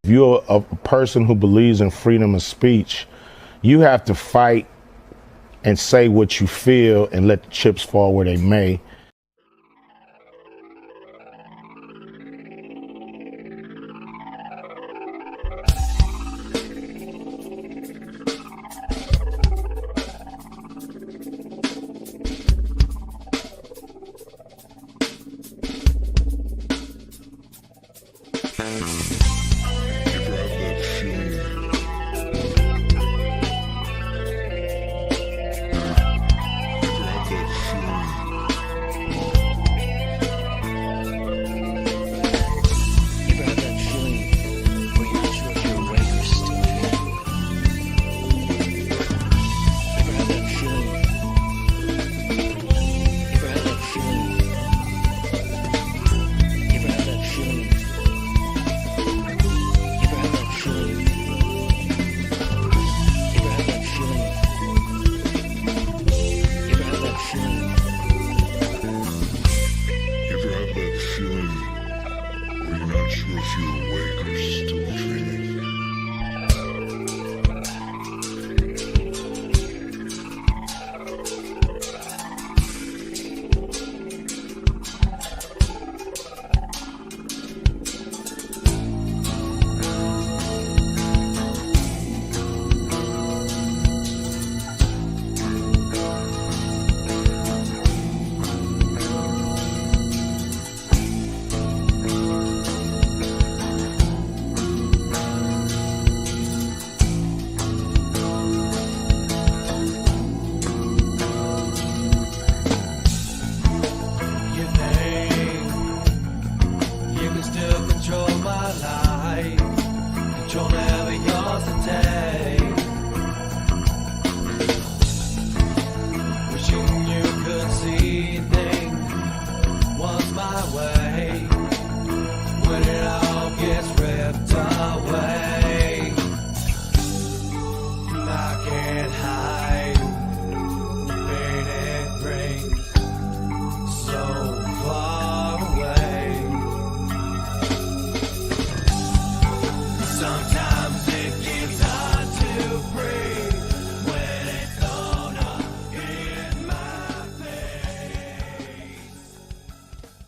If you're a person who believes in freedom of speech, you have to fight and say what you feel and let the chips fall where they may.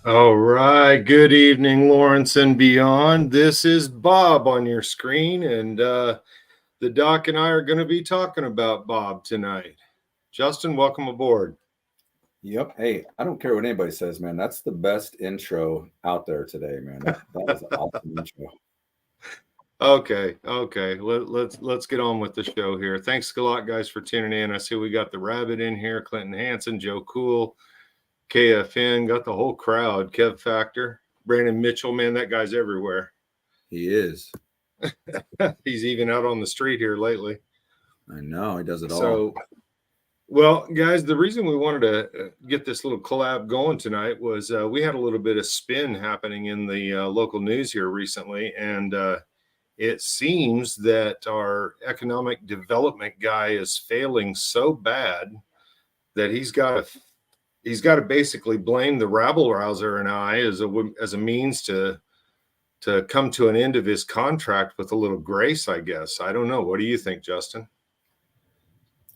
All right. Good evening, Lawrence and beyond. This is Bob on your screen, and the doc and I are going to be talking about Bob tonight. Justin, welcome aboard. Yep. Hey, I don't care what anybody says, man. That's the best intro out there today, man. That was an awesome intro. Okay. Let's get on with the show here. Thanks a lot, guys, for tuning in. I see we got the Rabbit in here, Clinton Hanson, Joe Cool, KFN, got the whole crowd. Kev Factor, Brandon Mitchell, man, that guy's everywhere. He is. He's even out on the street here lately. I know, he does it all. So, well, guys, the reason we wanted to get this little collab going tonight was we had a little bit of spin happening in the local news here recently, and it seems that our economic development guy is failing so bad that he's got to basically blame the rabble rouser and I as a means to come to an end of his contract with a little grace, I guess. I don't know. What do you think, Justin?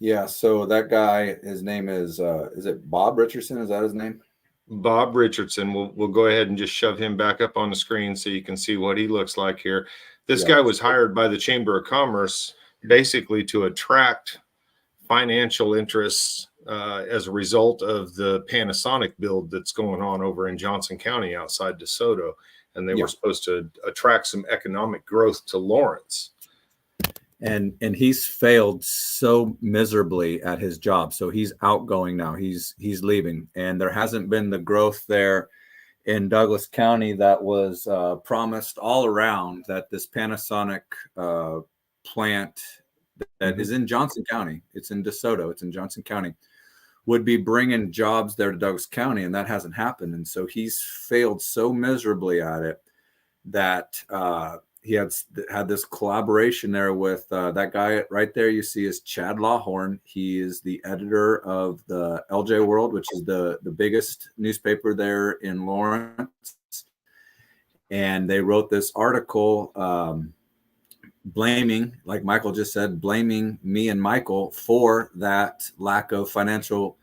Yeah, so that guy, his name is it Bob Richardson? Is that his name? Bob Richardson. We'll go ahead and just shove him back up on the screen so you can see what he looks like here. This guy was hired by the Chamber of Commerce basically to attract financial interests as a result of the Panasonic build that's going on over in Johnson County outside DeSoto. And they were supposed to attract some economic growth to Lawrence. And he's failed so miserably at his job. So he's outgoing now. He's leaving. And there hasn't been the growth there in Douglas County that was promised all around, that this Panasonic plant that is in Johnson County, it's in DeSoto, it's in Johnson County, would be bringing jobs there to Douglas County, and that hasn't happened. And so he's failed so miserably at it that he had this collaboration there with that guy right there. You see is Chad Lawhorn. He is the editor of the LJ World, which is the biggest newspaper there in Lawrence. And they wrote this article blaming, like Michael just said, blaming me and Michael for that lack of financial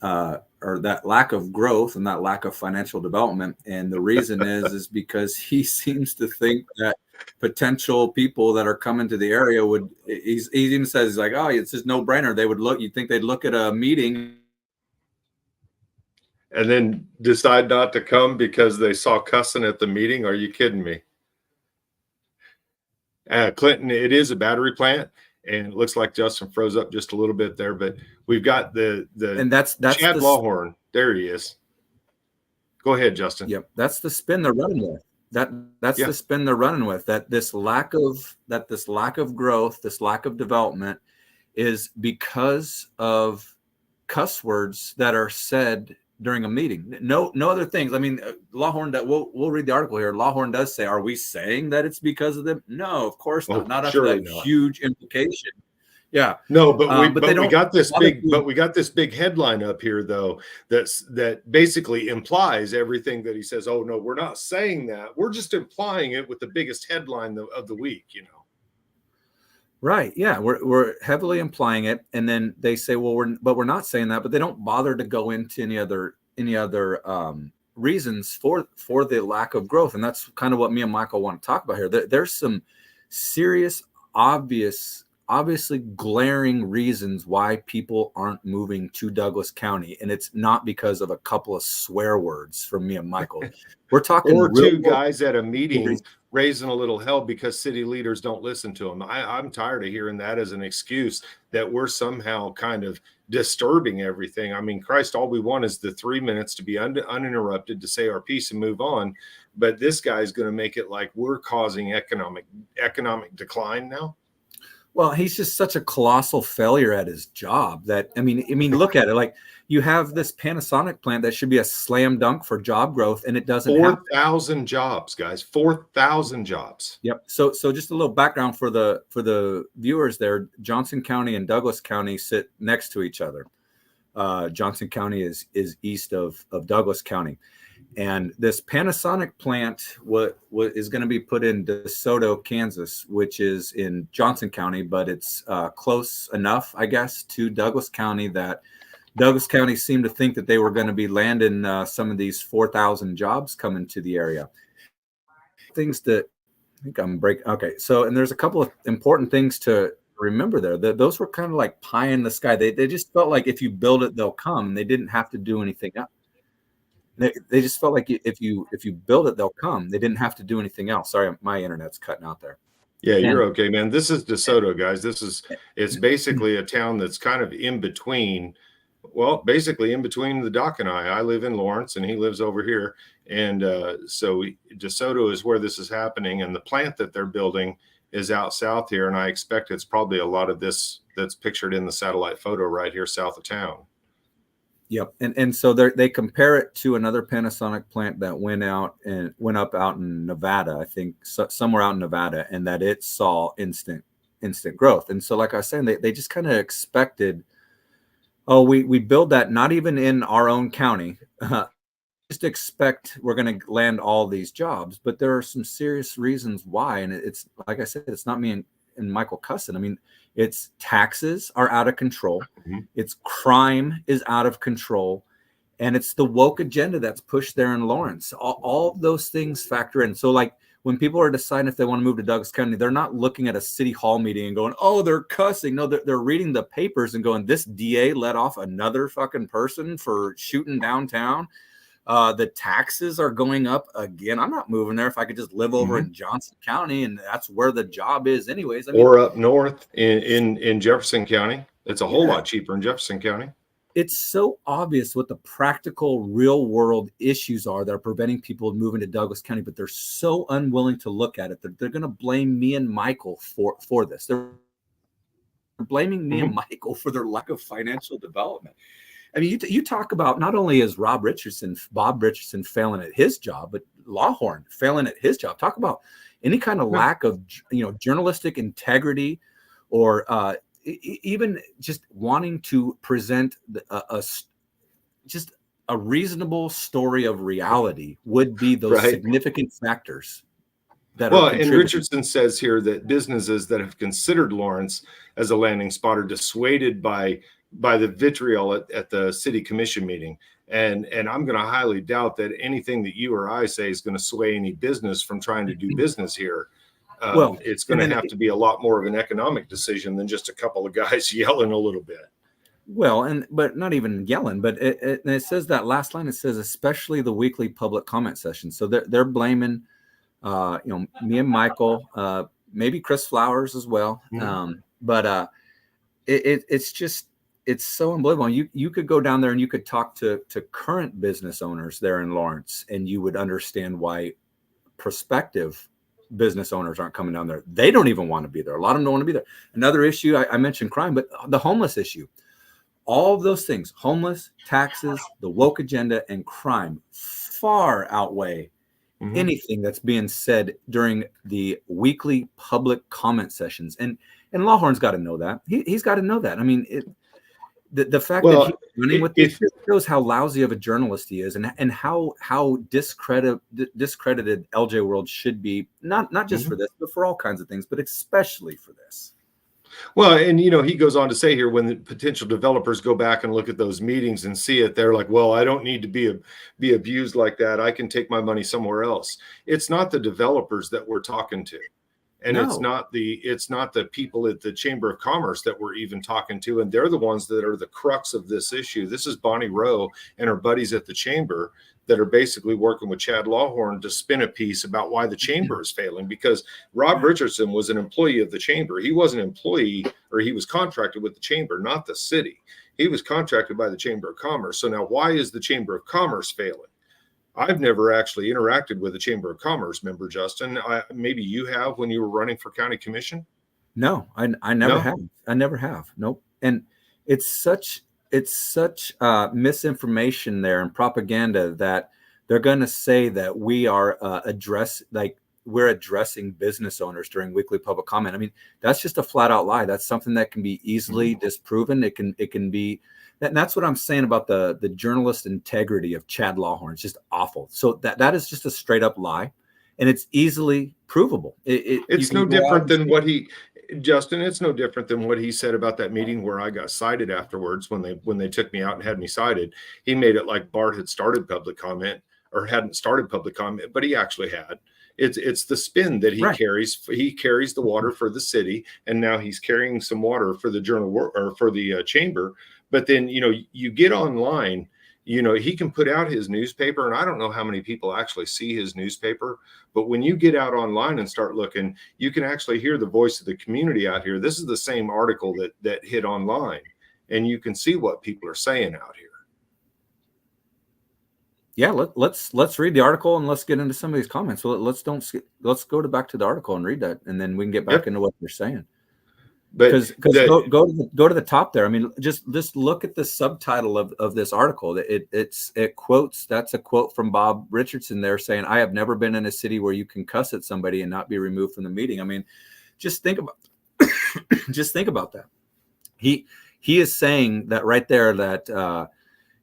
or that lack of growth and that lack of financial development. And the reason is because he seems to think that potential people that are coming to the area would, he even says, he's like, oh, it's just no brainer. They would look, you'd think they'd look at a meeting and then decide not to come because they saw cussing at the meeting. Are you kidding me? Clinton, it is a battery plant, and it looks like Justin froze up just a little bit there, but we've got the and that's Chad Lawhorn. There he is. Go ahead, Justin. Yep, that's the spin they're running with. That's the spin they're running with. That this lack of growth, this lack of development, is because of cuss words that are said during a meeting. No other things. I mean, Lawhorn, that we'll read the article here. Lawhorn does say, are we saying that it's because of them? No, of course not. Not after that huge implication. Yeah. No, but we got this big headline up here though that basically implies everything that he says. Oh no, we're not saying that. We're just implying it with the biggest headline of the week, you know. Right. Yeah, we're heavily implying it, and then they say, well, we're not saying that, but they don't bother to go into any other reasons for the lack of growth, and that's kind of what me and Michael want to talk about here. There's some serious, obviously glaring reasons why people aren't moving to Douglas County, and it's not because of a couple of swear words from me and Michael. We're talking or two guys at a meeting raising a little hell because city leaders don't listen to them. I'm tired of hearing that as an excuse that we're somehow kind of disturbing everything. I mean, Christ, all we want is the 3 minutes to be uninterrupted to say our piece and move on. But this guy's going to make it like we're causing economic decline now. Well, he's just such a colossal failure at his job that, I mean, look at it. Like, you have this Panasonic plant that should be a slam dunk for job growth, and it doesn't. 4,000 jobs, guys. 4,000 jobs. Yep. So just a little background for the viewers there. Johnson County and Douglas County sit next to each other. Johnson County is east of Douglas County. And this Panasonic plant is going to be put in DeSoto, Kansas, which is in Johnson County, but it's close enough, I guess, to Douglas County that Douglas County seemed to think that they were going to be landing some of these 4,000 jobs coming to the area. Things that I think I'm breaking. Okay, so and there's a couple of important things to remember there. Those were kind of like pie in the sky. They just felt like if you build it, they'll come. And they didn't have to do anything else. They just felt like if you build it, they'll come. They didn't have to do anything else. Sorry, my internet's cutting out there. Yeah, you're okay, man. This is DeSoto, guys. It's basically a town that's kind of in between. Well, basically in between the doc and I live in Lawrence and he lives over here. And so DeSoto is where this is happening. And the plant that they're building is out south here. And I expect it's probably a lot of this that's pictured in the satellite photo right here south of town. Yep. And so they compare it to another Panasonic plant that went up out in Nevada, I think somewhere out in Nevada, and that it saw instant growth. And so like I was saying, they just kind of expected, oh, we build that not even in our own county. Just expect we're going to land all these jobs. But there are some serious reasons why. And it's like I said, it's not me and Michael cussing. I mean, it's taxes are out of control. Mm-hmm. It's crime is out of control. And it's the woke agenda that's pushed there in Lawrence. All of those things factor in. So like when people are deciding if they want to move to Douglas County, they're not looking at a city hall meeting and going, oh, they're cussing. No, they're reading the papers and going, this DA let off another fucking person for shooting downtown. The taxes are going up again. I'm not moving there if I could just live over in Johnson County, and that's where the job is anyways. I mean, or up north in Jefferson County. It's a whole lot cheaper in Jefferson County. It's so obvious what the practical real world issues are that are preventing people moving to Douglas County, but they're so unwilling to look at it that they're going to blame me and Michael for this. They're blaming me and Michael for their lack of financial development. I mean, you talk about not only is Bob Richardson failing at his job, but Lawhorn failing at his job. Talk about any kind of lack of journalistic integrity, or even just wanting to present just a reasonable story of reality would be those significant factors. that Well, are and contributing. Richardson says here that businesses that have considered Lawrence as a landing spot are dissuaded by the vitriol at the city commission meeting. And I'm going to highly doubt that anything that you or I say is going to sway any business from trying to do business here. Well, It's going to have to be a lot more of an economic decision than just a couple of guys yelling a little bit. Well, but not even yelling, but it says that last line, it says, especially the weekly public comment session. So they're blaming, me and Michael, maybe Chris Flowers as well. But it's just, it's so unbelievable. You could go down there and you could talk to current business owners there in Lawrence, and you would understand why prospective business owners aren't coming down there. They don't even want to be there. A lot of them don't want to be there. Another issue, I mentioned crime, but the homeless issue. All of those things, homeless, taxes, the woke agenda, and crime, far outweigh anything that's being said during the weekly public comment sessions. And Lawhorn's got to know that. He's got to know that. I mean, the fact that he's running with this shows how lousy of a journalist he is, and how discredited LJ World should be, not just for this, but for all kinds of things, but especially for this. Well, and he goes on to say here, when the potential developers go back and look at those meetings and see it, they're like, well, I don't need to be abused like that. I can take my money somewhere else. It's not the developers that we're talking to. And it's not the people at the Chamber of Commerce that we're even talking to. And they're the ones that are the crux of this issue. This is Bonnie Rowe and her buddies at the Chamber that are basically working with Chad Lawhorn to spin a piece about why the Chamber is failing, because Rob Richardson was an employee of the Chamber. He was an employee, or he was contracted with the Chamber, not the city. He was contracted by the Chamber of Commerce. So now why is the Chamber of Commerce failing? I've never actually interacted with a Chamber of Commerce member, Justin. Maybe you have when you were running for county commission. No, I never have. I never have. Nope. And it's such misinformation there and propaganda that they're going to say that we are we're addressing business owners during weekly public comment. I mean, that's just a flat out lie. That's something that can be easily disproven. It can be. And that's what I'm saying about the journalist integrity of Chad Lawhorn. It's just awful. So that is just a straight up lie, and it's easily provable. It's no different than what Justin, it's no different than what he said about that meeting where I got cited afterwards when they took me out and had me cited. He made it like Bart had started public comment or hadn't started public comment, but he actually had. It's the spin that he carries. He carries the water for the city, and now he's carrying some water for the journal or for the Chamber. But then, you get online, he can put out his newspaper, and I don't know how many people actually see his newspaper, but when you get out online and start looking, you can actually hear the voice of the community out here. This is the same article that hit online, and you can see what people are saying out here. Yeah, let's read the article and let's get into some of these comments. So let's go back to the article and read that, and then we can get back into what they're saying. Because go to the top there. I mean, just look at the subtitle of this article. It quotes. That's a quote from Bob Richardson there saying, "I have never been in a city where you can cuss at somebody and not be removed from the meeting." I mean, just think about that. He is saying that right there that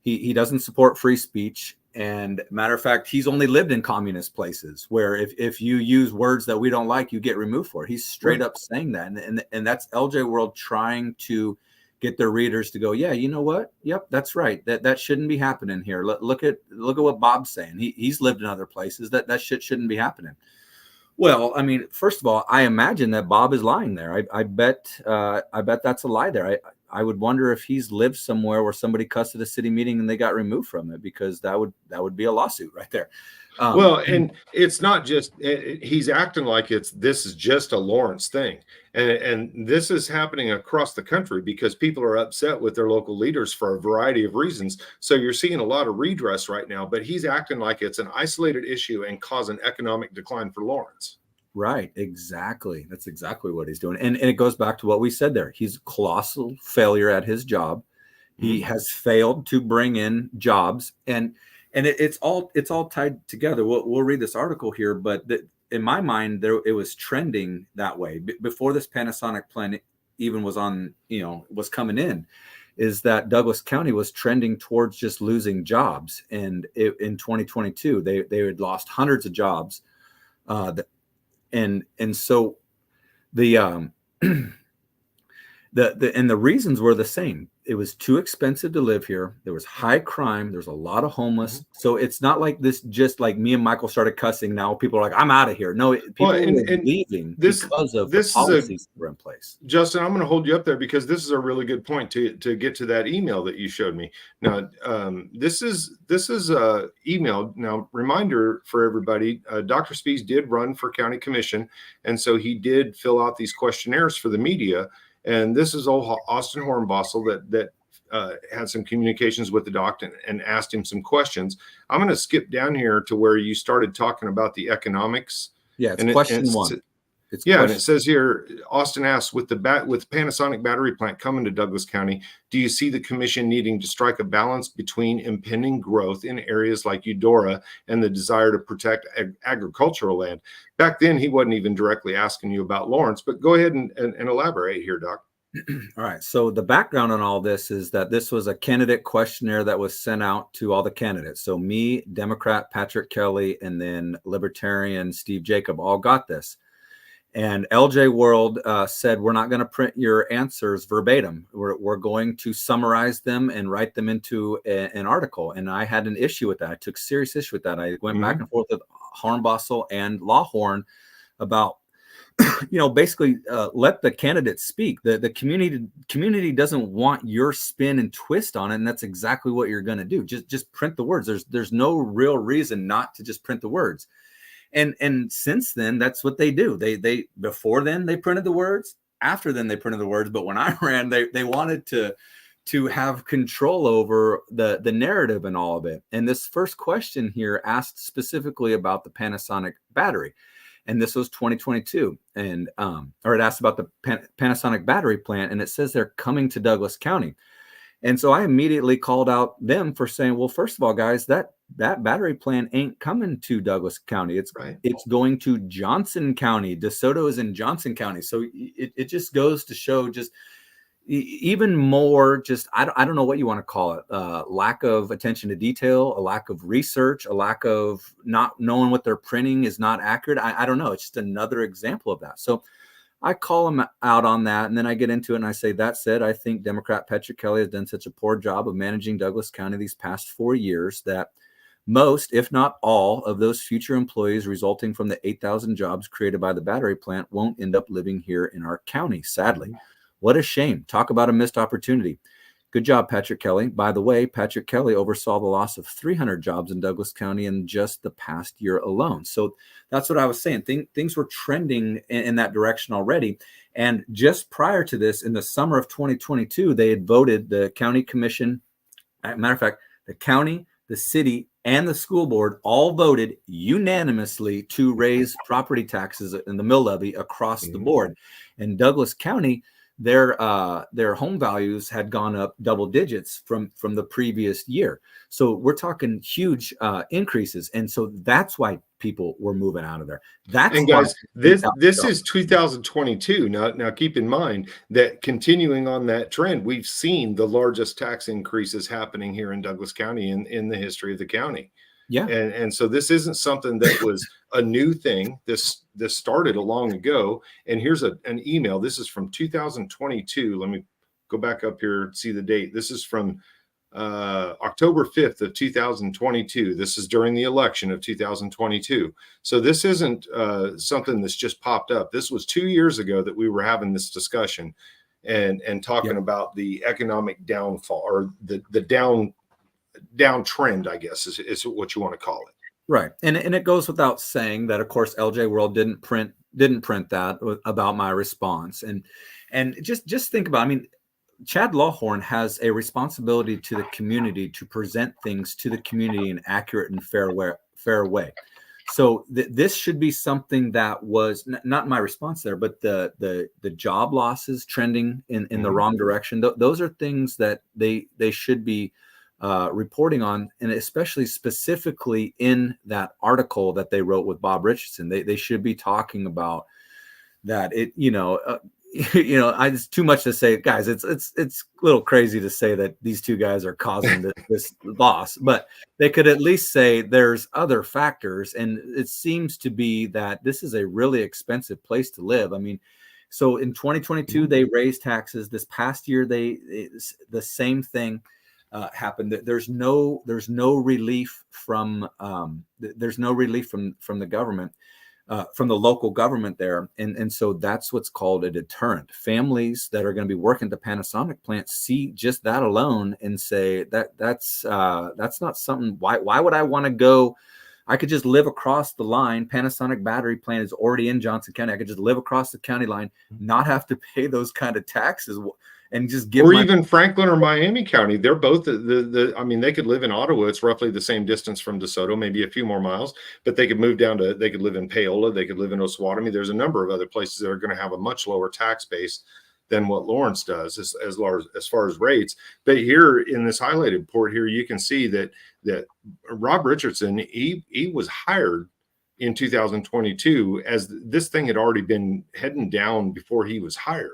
he doesn't support free speech. And matter of fact, he's only lived in communist places where if you use words that we don't like, you get removed for it. He's straight up saying that. And that's LJ World trying to get their readers to go, yeah, you know what? Yep, that's right. That shouldn't be happening here. Look at what Bob's saying. He's lived in other places. That shit shouldn't be happening. Well, I mean, first of all, I imagine that Bob is lying there. I bet that's a lie there. I would wonder if he's lived somewhere where somebody cussed at a city meeting and they got removed from it, because that would be a lawsuit right there. And it's not just he's acting like this is just a Lawrence thing, and this is happening across the country because people are upset with their local leaders for a variety of reasons. So you're seeing a lot of redress right now, but he's acting like it's an isolated issue and causing economic decline for Lawrence. Right. Exactly. That's exactly what he's doing. And it goes back to what we said there. He's a colossal failure at his job. He has failed to bring in jobs, and it's all tied together. We'll read this article here, but in my mind, it was trending that way before this Panasonic plan even was on, was coming in, is that Douglas County was trending towards just losing jobs. And in 2022, they had lost hundreds of jobs. and so the the reasons were the same. It was too expensive to live here. There was high crime. There's a lot of homeless. Mhm. So it's not like this, just like me and Michael started cussing. Now people are like, I'm out of here. No, people Well, were and leaving this because of the this is a policies that were in place. Justin, I'm going to hold you up there because this is a really good point to get to that email that you showed me. Now, this is a email. Now, reminder for everybody: Dr. Spees did run for county commission, and so he did fill out these questionnaires for the media. And this is old Austin Hornbossel that had some communications with the doc and asked him some questions. I'm going to skip down here to where you started talking about the economics. Yeah, it's and question one. It's yeah, and it says here, Austin asks, with Panasonic battery plant coming to Douglas County, do you see the commission needing to strike a balance between impending growth in areas like Eudora and the desire to protect agricultural land? Back then, he wasn't even directly asking you about Lawrence, but go ahead and elaborate here, Doc. All right. So the background on all this is that this was a candidate questionnaire that was sent out to all the candidates. So me, Democrat Patrick Kelly, and then Libertarian Steve Jacob all got this. And LJ World said, we're not going to print your answers verbatim. We're going to summarize them and write them into an article. And I had an issue with that. I took serious issue with that. I went back and forth with Hornbossel and Lawhorn about, basically let the candidates speak. The community doesn't want your spin and twist on it. And that's exactly what you're going to do. Just print the words. There's no real reason not to just print the words. And since then, that's what they do. They before then they printed the words. After then they printed the words. But when I ran, they wanted to have control over the narrative and all of it. And this first question here asked specifically about the Panasonic battery, and this was 2022. And or it asked about the Panasonic battery plant, and it says they're coming to Douglas County. And so I immediately called out them for saying, well, first of all, guys, that battery plant ain't coming to Douglas County. It's going to Johnson County. DeSoto is in Johnson County. So it just goes to show just even more, just, I don't know what you want to call it. Lack of attention to detail, a lack of research, a lack of not knowing what they're printing is not accurate. I don't know. It's just another example of that. So I call him out on that, and then I get into it and I say, that said, I think Democrat Patrick Kelly has done such a poor job of managing Douglas County these past 4 years that most, if not all, of those future employees resulting from the 8,000 jobs created by the battery plant won't end up living here in our county, sadly. What a shame. Talk about a missed opportunity. Good job, Patrick Kelly. By the way, Patrick Kelly oversaw the loss of 300 jobs in Douglas County in just the past year alone. So that's what I was saying. Things were trending in that direction already. And just prior to this, in the summer of 2022, they had voted, the county commission, as a matter of fact, the county, the city, and the school board all voted unanimously to raise property taxes and the mill levy across the board. And Douglas County, their home values had gone up double digits from the previous year. So we're talking huge increases. And so that's why people were moving out of there. And guys, this is 2022. Now keep in mind that continuing on that trend, we've seen the largest tax increases happening here in Douglas County in the history of the county. Yeah. And so this isn't something that was a new thing. This started a long ago. And here's an email. This is from 2022. Let me go back up here and see the date. This is from October 5th of 2022. This is during the election of 2022. So this isn't something that's just popped up. This was 2 years ago that we were having this discussion and talking about the economic downfall, or the downtrend, I guess is what you want to call it. Right. And it goes without saying that, of course, LJ World didn't print that about my response. And just think about, I mean, Chad Lawhorn has a responsibility to the community to present things to the community in accurate and fair way. So this should be something that was not my response there, but the job losses trending in the wrong direction. Those are things that they should be reporting on, and especially specifically in that article that they wrote with Bob Richardson. They should be talking about that. it's too much to say, guys. It's a little crazy to say that these two guys are causing this loss, but they could at least say there's other factors, and it seems to be that this is a really expensive place to live. I mean, so in 2022 they raised taxes. This past year the same thing happened. There's no relief from the government. From the local government there. And so that's what's called a deterrent. Families that are going to be working at the Panasonic plant see just that alone and say that's not something. Why would I want to go? I could just live across the line. Panasonic battery plant is already in Johnson County. I could just live across the county line, not have to pay those kind of taxes, and just give. Or even Franklin or Miami County. They're both I mean, they could live in Ottawa. It's roughly the same distance from DeSoto, maybe a fefew more miles, but they could move down to, they could live in Payola. They could live in Osawatomie. There's a number of other places that are going to have a much lower tax base than what Lawrence does as far as rates. But here in this highlighted report here, you can see that Rob Richardson, he was hired in 2022 as this thing had already been heading down before he was hired.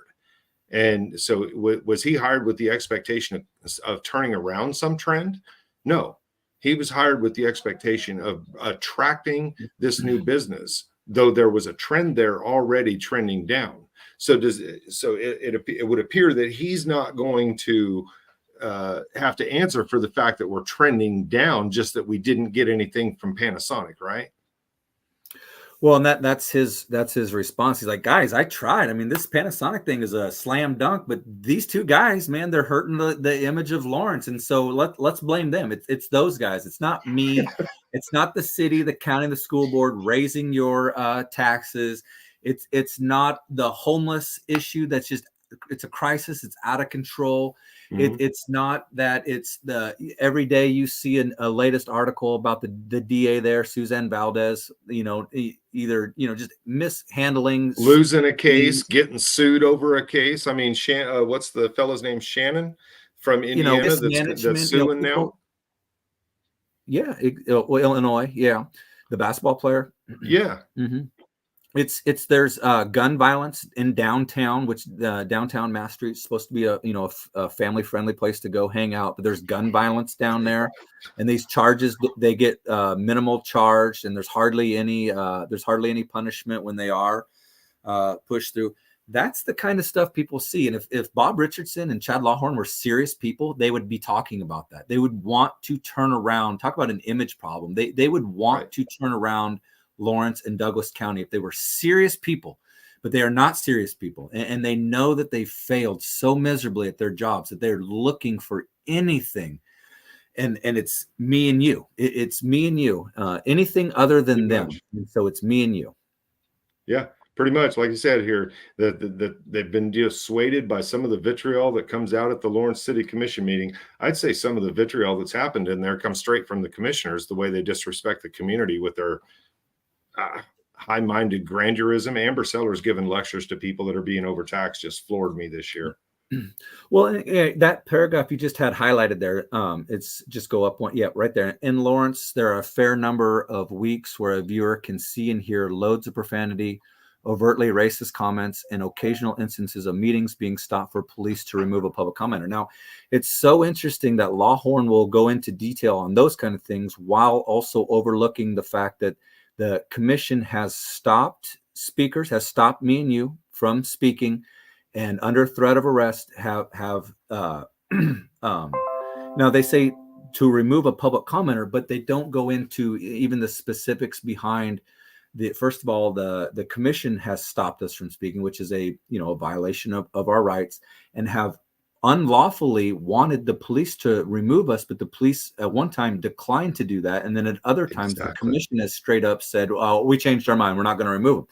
And so was he hired with the expectation of turning around some trend? No, he was hired with the expectation of attracting this new business, though there was a trend there already trending down. So it would appear that he's not going to have to answer for the fact that we're trending down, just that we didn't get anything from Panasonic, right? Well, and that's his response. He's like, guys, I tried. I mean, this Panasonic thing is a slam dunk, but these two guys, man, they're hurting the image of Lawrence. And so let's blame them. It's those guys. It's not me. It's not the city, the county, the school board raising your taxes. It's not the homeless issue. It's a crisis. It's out of control. Mm-hmm. It's not that it's every day you see a latest article about the DA there, Suzanne Valdez, either, just mishandling, losing a case, getting sued over a case. I mean, what's the fellow's name? Shannon from Indiana that's suing now. Yeah. Illinois. Yeah. The basketball player. Yeah. Mm-hmm. There's gun violence in downtown, which downtown Mass Street is supposed to be a family friendly place to go hang out, but there's gun violence down there, and these charges, they get minimal charged, and there's hardly any punishment when they are pushed through. That's the kind of stuff people see. And if Bob Richardson and Chad Lawhorn were serious people, they would be talking about that. They would want to turn around, talk about an image problem. They would want to turn around Lawrence and Douglas County if they were serious people, but they are not serious people. And they know that they failed so miserably at their jobs that they're looking for anything. And it's me and you. It's me and you. Anything other than them. And so it's me and you. Yeah, pretty much. Like you said here, that they've been dissuaded by some of the vitriol that comes out at the Lawrence City Commission meeting. I'd say some of the vitriol that's happened in there comes straight from the commissioners, the way they disrespect the community with their high-minded grandeurism. Amber Sellers giving lectures to people that are being overtaxed just floored me this year. Well, that paragraph you just had highlighted there, it's just go up one. Yeah, right there. In Lawrence, there are a fair number of weeks where a viewer can see and hear loads of profanity, overtly racist comments, and occasional instances of meetings being stopped for police to remove a public commenter. Now, it's so interesting that Lawhorn will go into detail on those kind of things while also overlooking the fact that the commission has stopped speakers, has stopped me and you from speaking, and under threat of arrest have now they say to remove a public commenter, but they don't go into even the specifics behind first of all, the commission has stopped us from speaking, which is a violation of our rights, and have unlawfully wanted the police to remove us, but the police at one time declined to do that, and then at other times the commission has straight up said, "Oh, we changed our mind, we're not going to remove them."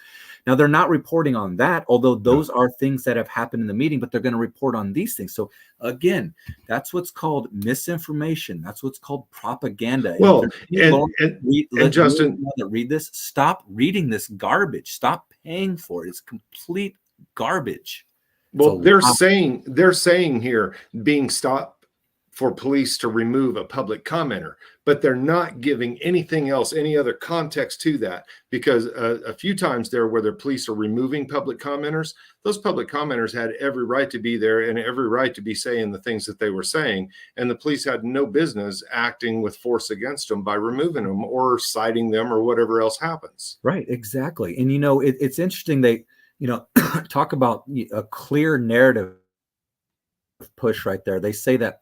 Now they're not reporting on that, although those are things that have happened in the meeting, but they're going to report on these things. So again, that's what's called misinformation. That's what's called propaganda. Well, and Justin, read this. Stop reading this garbage. Stop paying for it. It's complete garbage. Well, they're saying here being stopped for police to remove a public commenter, but they're not giving anything else, any other context to that, because a few times there where the police are removing public commenters, those public commenters had every right to be there and every right to be saying the things that they were saying, and the police had no business acting with force against them by removing them or citing them or whatever else happens. Right, exactly. And it's interesting, they talk about a clear narrative push right there. They say that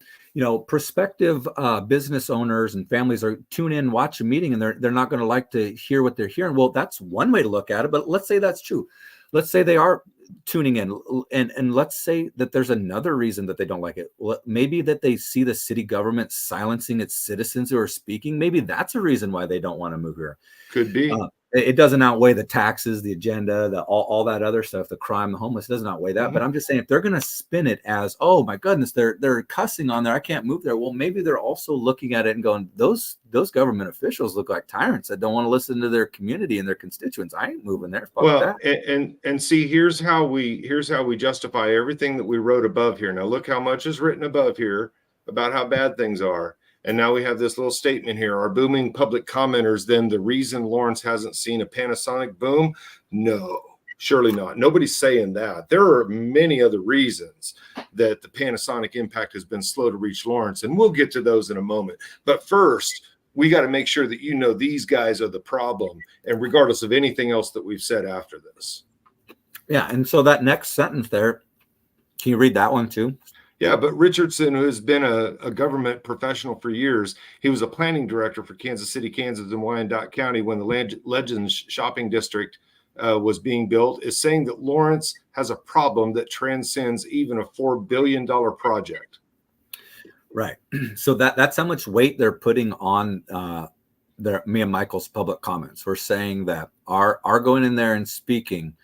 prospective business owners and families are tune in, watch a meeting, and they're not going to like to hear what they're hearing. Well, that's one way to look at it, but let's say that's true. Let's say they are tuning in, and let's say that there's another reason that they don't like it. Well, maybe that they see the city government silencing its citizens who are speaking. Maybe that's a reason why they don't want to move here. Could be. It doesn't outweigh the taxes, the agenda, all that other stuff, the crime, the homeless. It doesn't outweigh that. But I'm just saying, if they're going to spin it as, oh my goodness, they're cussing on there, I can't move there. Well, maybe they're also looking at it and going, those government officials look like tyrants that don't want to listen to their community and their constituents. I ain't moving there. Fuck well, that. and see, here's how we justify everything that we wrote above here. Now look how much is written above here about how bad things are. And now we have this little statement here. Are booming public commenters then the reason Lawrence hasn't seen a Panasonic boom? No, surely not. Nobody's saying that. There are many other reasons that the Panasonic impact has been slow to reach Lawrence, and we'll get to those in a moment. But first, we got to make sure that these guys are the problem, and regardless of anything else that we've said after this. Yeah, and so that next sentence there, can you read that one too? Yeah, but Richardson, who has been a government professional for years, he was a planning director for Kansas City, Kansas, and Wyandotte County when the Legends Shopping District was being built, is saying that Lawrence has a problem that transcends even a $4 billion project. Right. So that's how much weight they're putting on me and Michael's public comments. We're saying that our going in there and speaking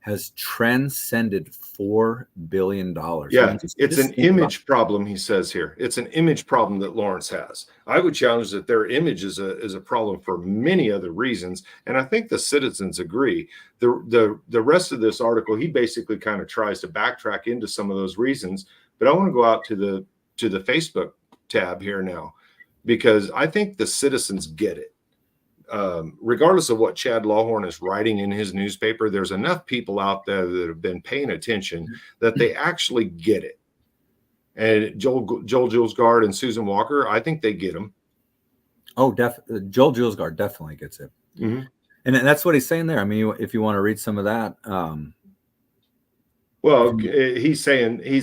has transcended $4 billion. Yeah, it's an image problem, he says here. It's an image problem that Lawrence has. I would challenge that their image is a problem for many other reasons, and I think the citizens agree. The rest of this article, he basically kind of tries to backtrack into some of those reasons, but I want to go out to the Facebook tab here now, because I think the citizens get it. Regardless of what Chad Lawhorn is writing in his newspaper, there's enough people out there that have been paying attention that they actually get it. And Joel Julesgaard and Susan Walker, I think they get them. Oh, Joel Julesgaard definitely gets it. Mm-hmm. And that's what he's saying there. I mean, if you want to read some of that. Well, he's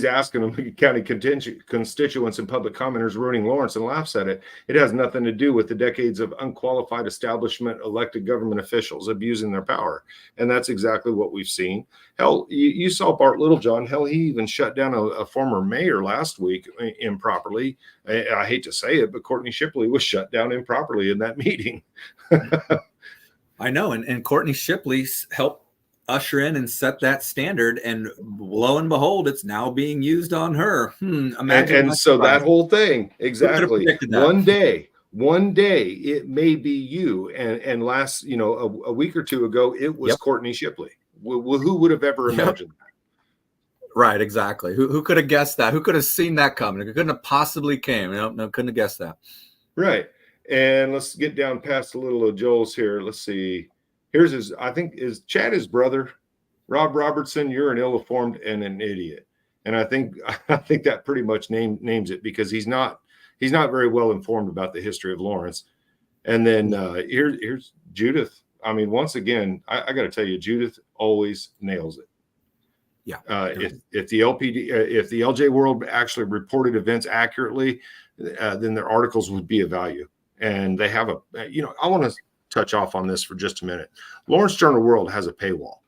asking them, county constituents and public commenters ruining Lawrence, and laughs at it. It has nothing to do with the decades of unqualified establishment elected government officials abusing their power. And that's exactly what we've seen. Hell, you saw Bart Littlejohn. Hell, he even shut down a former mayor last week improperly. I hate to say it, but Courtney Shipley was shut down improperly in that meeting. I know. And Courtney Shipley helped usher in and set that standard, and lo and behold, it's now being used on her. Imagine. And so that whole thing, exactly. One day it may be you. And last, a week or two ago, it was Courtney Shipley. Who would have ever imagined that? Right, exactly. Who could have guessed that? Who could have seen that coming? It couldn't have possibly came. No, couldn't have guessed that. Right. And let's get down past a little of Joel's here. Let's see. Here's is Chad his brother? Rob Robertson, you're an ill-informed and an idiot. And I think that pretty much names it, because he's not very well informed about the history of Lawrence. And then here's Judith. I mean, once again, I got to tell you, Judith always nails it. Yeah. If the LJ World actually reported events accurately, then their articles would be of value. And they have I want to touch off on this for just a minute. Lawrence Journal World has a paywall,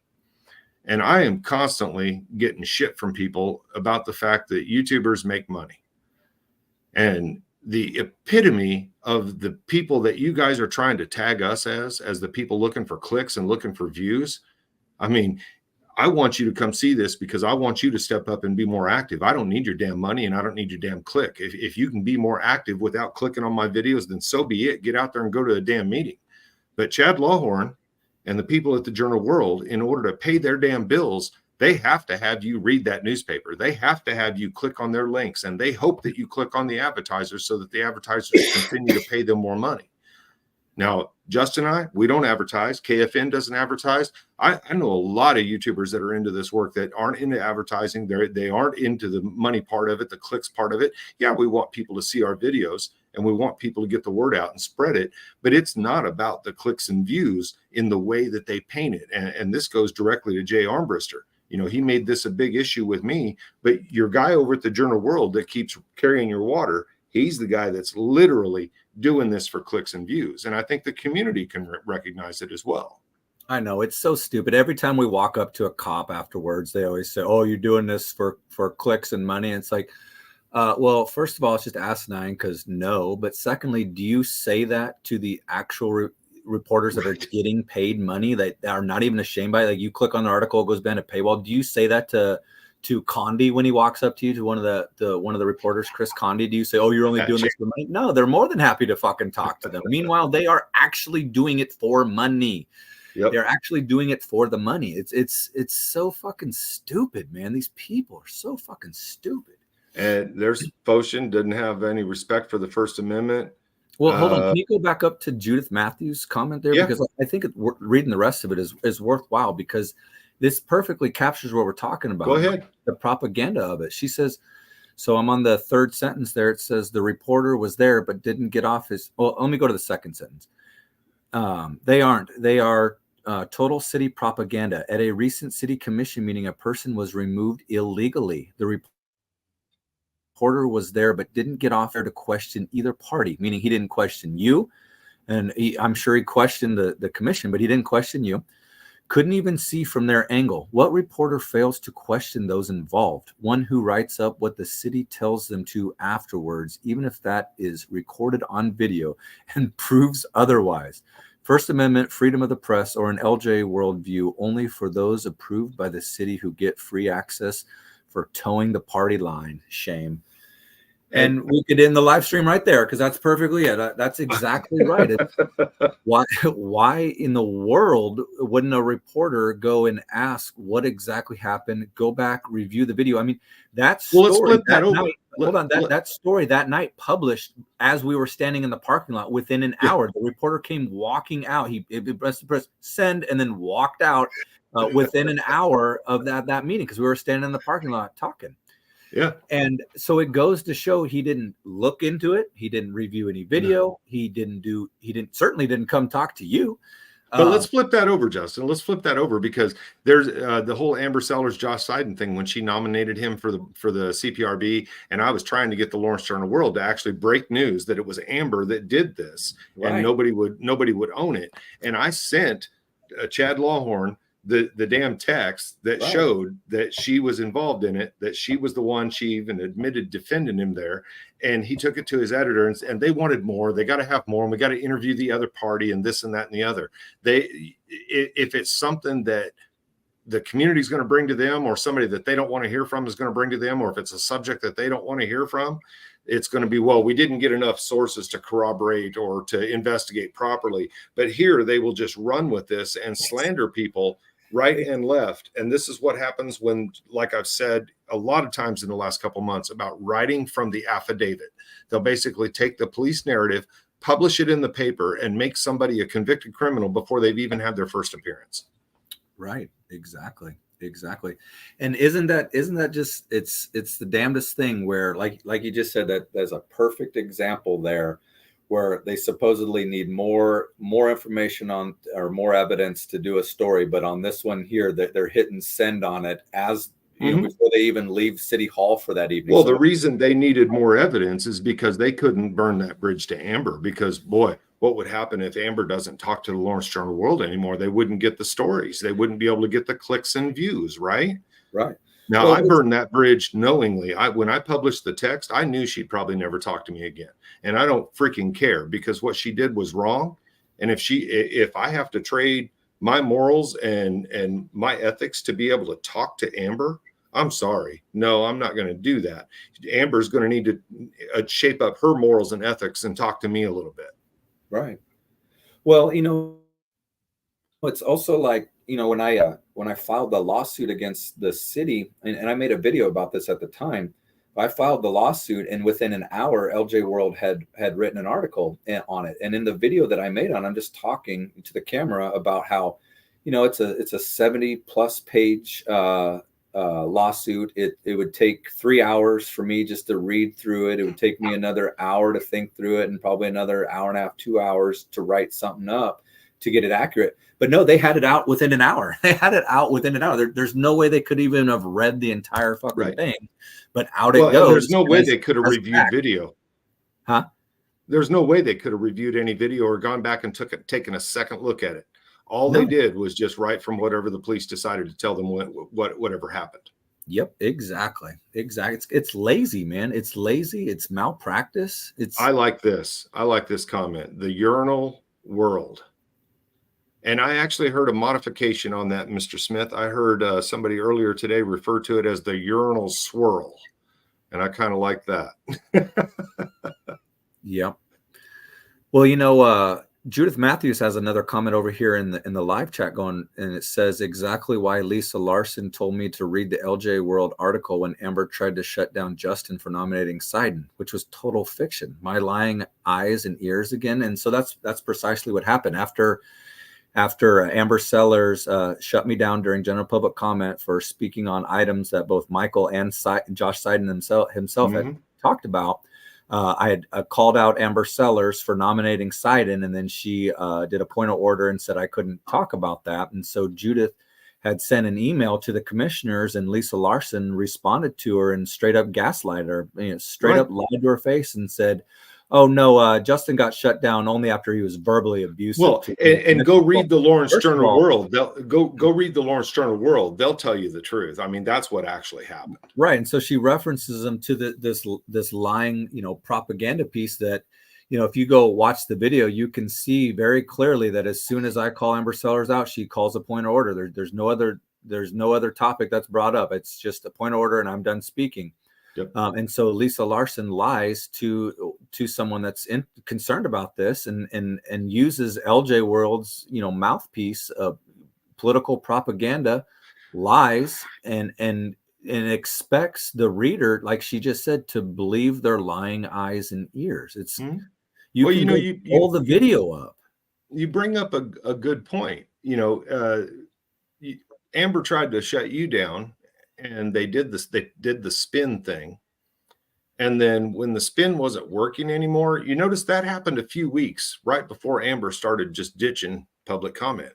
and I am constantly getting shit from people about the fact that YouTubers make money. And the epitome of the people that you guys are trying to tag us as the people looking for clicks and looking for views. I mean, I want you to come see this because I want you to step up and be more active. I don't need your damn money, and I don't need your damn click. If you can be more active without clicking on my videos, then so be it. Get out there and go to a damn meeting. But Chad Lawhorn and the people at the Journal World, in order to pay their damn bills, They have to have you read that newspaper. They have to have you click on their links, and they hope that you click on the advertisers so that the advertisers continue to pay them more money. Now, Justin and I, we don't advertise. KFN doesn't advertise. I know a lot of YouTubers that are into this work that aren't into advertising. They aren't into the money part of it, the clicks part of it. Yeah, we want people to see our videos and we want people to get the word out and spread it, but it's not about the clicks and views in the way that they paint it. And this goes directly to Jay Armbrister. You know, he made this a big issue with me, but your guy over at the Journal World that keeps carrying your water, he's the guy that's literally doing this for clicks and views. And I think the community can recognize it as well. I know, it's so stupid. Every time we walk up to a cop afterwards, they always say, oh, you're doing this for clicks and money. And it's like, well, first of all, it's just asinine because no. But secondly, do you say that to the actual reporters that are getting paid money that are not even ashamed by it? Like, you click on the article, it goes behind a paywall. Do you say that to Condi when he walks up to you, to one of the reporters, Chris Condi? Do you say, oh, you're only doing this for money? No, they're more than happy to fucking talk to them. Meanwhile, they are actually doing it for money. Yep. They're actually doing it for the money. It's so fucking stupid, man. These people are so fucking stupid. And there's Foshin didn't have any respect for the First Amendment. Well, hold on. Can you go back up to Judith Matthews' comment there? Yeah. Because I think reading the rest of it is worthwhile, because this perfectly captures what we're talking about. Go ahead. The propaganda of it. She says, so I'm on the third sentence there. It says the reporter was there but didn't get off his. Well, let me go to the second sentence. They aren't. They are total city propaganda. At a recent city commission meeting, a person was removed illegally. The reporter was there but didn't get off there to question either party, meaning he didn't question you. And I'm sure he questioned the commission, but he didn't question you. Couldn't even see from their angle. What reporter fails to question those involved? One who writes up what the city tells them to afterwards, even if that is recorded on video and proves otherwise. First Amendment, freedom of the press, or an LJ worldview only for those approved by the city who get free access for towing the party line. Shame. And we could end the live stream right there, because that's perfectly it. That's exactly right. Why in the world wouldn't a reporter go and ask what exactly happened, go back, review the video? I mean, that story that story that night published as we were standing in the parking lot within an hour. The reporter came walking out. He pressed send and then walked out within an hour of that meeting, because we were standing in the parking lot talking. Yeah. And so it goes to show he didn't look into it. He didn't review any video. No. He certainly didn't come talk to you. But let's flip that over, Justin. Let's flip that over, because there's the whole Amber Sellers, Josh Seiden thing when she nominated him for the CPRB. And I was trying to get the Lawrence Journal World to actually break news that it was Amber that did this, right. And nobody would own it. And I sent Chad Lawhorn the damn text that right. showed that she was involved in it, that she was the one, she even admitted defending him there. And he took it to his editor, and they wanted more. They got to have more, and we got to interview the other party and this and that and the other. If it's something that the community is going to bring to them, or somebody that they don't want to hear from is going to bring to them, or if it's a subject that they don't want to hear from, it's going to be, well, we didn't get enough sources to corroborate or to investigate properly. But here they will just run with this and slander people right and left. And this is what happens when, like I've said a lot of times in the last couple of months, about writing from the affidavit. They'll basically take the police narrative, publish it in the paper, and make somebody a convicted criminal before they've even had their first appearance. Right. Exactly. And isn't that just, it's the damnedest thing where, like you just said, that there's a perfect example there where they supposedly need more information on, or more evidence to do a story. But on this one here, they're hitting send on it as you know, before they even leave City Hall for that evening. Well, the reason they needed more evidence is because they couldn't burn that bridge to Amber, because boy, what would happen if Amber doesn't talk to the Lawrence Journal World anymore? They wouldn't get the stories. They wouldn't be able to get the clicks and views, right? Right. Now, well, I burned that bridge knowingly. When I published the text, I knew she'd probably never talk to me again. And I don't freaking care, because what she did was wrong. And if I have to trade my morals and my ethics to be able to talk to Amber, I'm sorry. No, I'm not going to do that. Amber's going to need to shape up her morals and ethics and talk to me a little bit. Right. Well, you know, it's also like, you know, when when I filed the lawsuit against the city, and I made a video about this at the time. I filed the lawsuit, and within an hour, LJ World had written an article on it. And in the video that I made on, I'm just talking to the camera about how, you know, it's a 70+ page lawsuit. It would take 3 hours for me just to read through it. It would take me another hour to think through it, and probably another hour and a half, 2 hours to write something up to get it accurate. But no, they had it out within an hour. They had it out within an hour. There's no way they could even have read the entire fucking thing. But out it goes. There's no way they could have reviewed video. Huh? There's no way they could have reviewed any video or gone back and taken a second look at it. All they did was just write from whatever the police decided to tell them whatever happened. Yep, exactly. It's lazy, man. It's lazy. It's malpractice. I like this comment. The urinal world. And I actually heard a modification on that, Mr. Smith. I heard somebody earlier today refer to it as the urinal swirl. And I kind of like that. Yep. Well, you know, Judith Matthews has another comment over here in the live chat going, and it says exactly why Lisa Larson told me to read the LJ World article when Amber tried to shut down Justin for nominating Sidon, which was total fiction. My lying eyes and ears again. And so that's precisely what happened after Amber Sellers shut me down during general public comment for speaking on items that both Michael and Josh Sidon himself had talked about. I had called out Amber Sellers for nominating Sidon, and then she did a point of order and said I couldn't talk about that. And so Judith had sent an email to the commissioners, and Lisa Larson responded to her and straight up gaslighted her, up lied to her face and said, oh no, Justin got shut down only after he was verbally abusive. Well, and go read the Lawrence Journal World. Go read the Lawrence Journal World. They'll tell you the truth. I mean, that's what actually happened. Right. And so she references them to this lying, propaganda piece that, if you go watch the video, you can see very clearly that as soon as I call Amber Sellers out, she calls a point of order. There's no other topic that's brought up. It's just a point of order and I'm done speaking. Yep. And so Lisa Larson lies to someone that's concerned about this and uses LJ World's mouthpiece of political propaganda, lies and expects the reader, like she just said, to believe their lying eyes and ears. It's you pull the video up. You bring up a good point. Amber tried to shut you down. And they did the spin thing. And then when the spin wasn't working anymore, you notice that happened a few weeks right before Amber started just ditching public comment.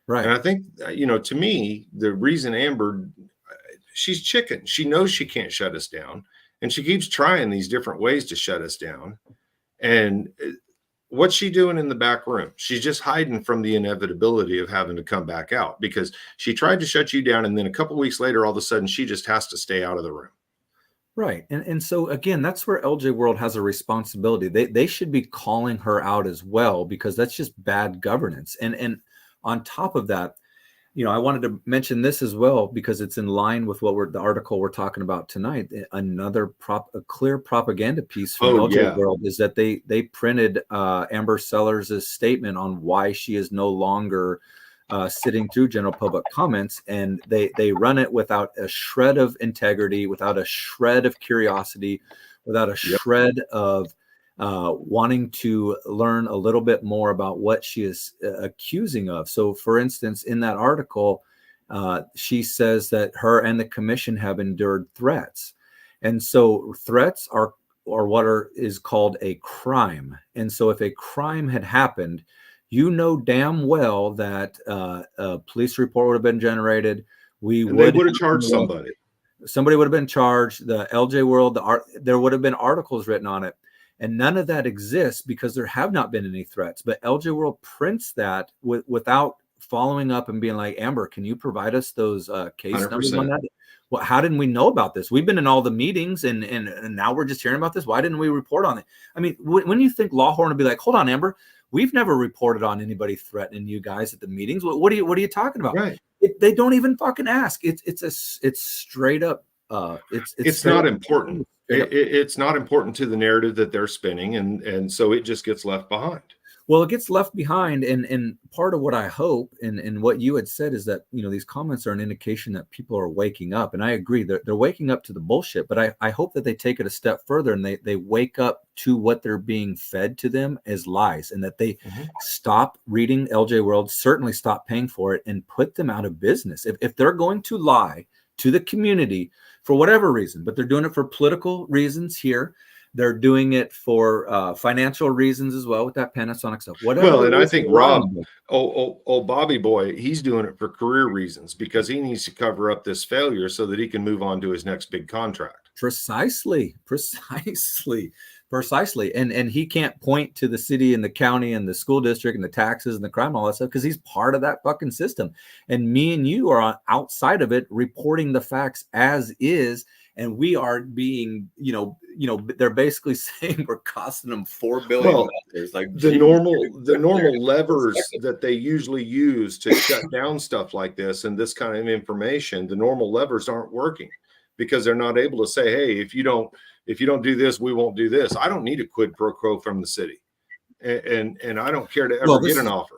Right. And I think, to me, the reason Amber, she's chicken. She knows she can't shut us down. And she keeps trying these different ways to shut us down. And what's she doing in the back room? She's just hiding from the inevitability of having to come back out because she tried to shut you down. And then a couple of weeks later, all of a sudden, she just has to stay out of the room. Right. And so, again, that's where LJ World has a responsibility. They should be calling her out as well, because that's just bad governance. And on top of that, I wanted to mention this as well, because it's in line with the article we're talking about tonight. Another a clear propaganda piece from LJ World is that they printed Amber Sellers' statement on why she is no longer sitting through general public comments, and they run it without a shred of integrity, without a shred of curiosity, without a shred of wanting to learn a little bit more about what she is accusing of. So, for instance, in that article, she says that her and the commission have endured threats. And so threats are what is called a crime. And so if a crime had happened, damn well that a police report would have been generated. They would have charged somebody. Somebody would have been charged. The LJ World, there would have been articles written on it. And none of that exists because there have not been any threats. But LJ World prints that without following up and being like, Amber, can you provide us those case 100%. Numbers on that? Well, how didn't we know about this? We've been in all the meetings and now we're just hearing about this. Why didn't we report on it? I mean, when you think Lawhorn would be like, hold on, Amber, we've never reported on anybody threatening you guys at the meetings. What are you talking about? Right. They don't even fucking ask. It's straight up. It's not important. It's not important to the narrative that they're spinning, and so it just gets left behind. Well, it gets left behind, and part of what I hope, and what you had said is that, you know, these comments are an indication that people are waking up, and I agree, they're waking up to the bullshit. But I hope that they take it a step further and they wake up to what they're being fed to them as lies, and that they stop reading LJ World, certainly stop paying for it, and put them out of business. If they're going to lie to the community for whatever reason, but they're doing it for political reasons here. They're doing it for financial reasons as well with that Panasonic stuff. Whatever. Well, and I think Rob, Bobby boy, he's doing it for career reasons because he needs to cover up this failure so that he can move on to his next big contract. Precisely. And he can't point to the city and the county and the school district and the taxes and the crime and all that stuff because he's part of that fucking system. And me and you are outside of it, reporting the facts as is. And we are being, you know, they're basically saying we're costing them $4 billion. Well, like the normal levers that they usually use to shut down stuff like this and this kind of information, the normal levers aren't working because they're not able to say, hey, if you don't do this, we won't do this. I don't need a quid pro quo from the city, and I don't care to ever get an offer.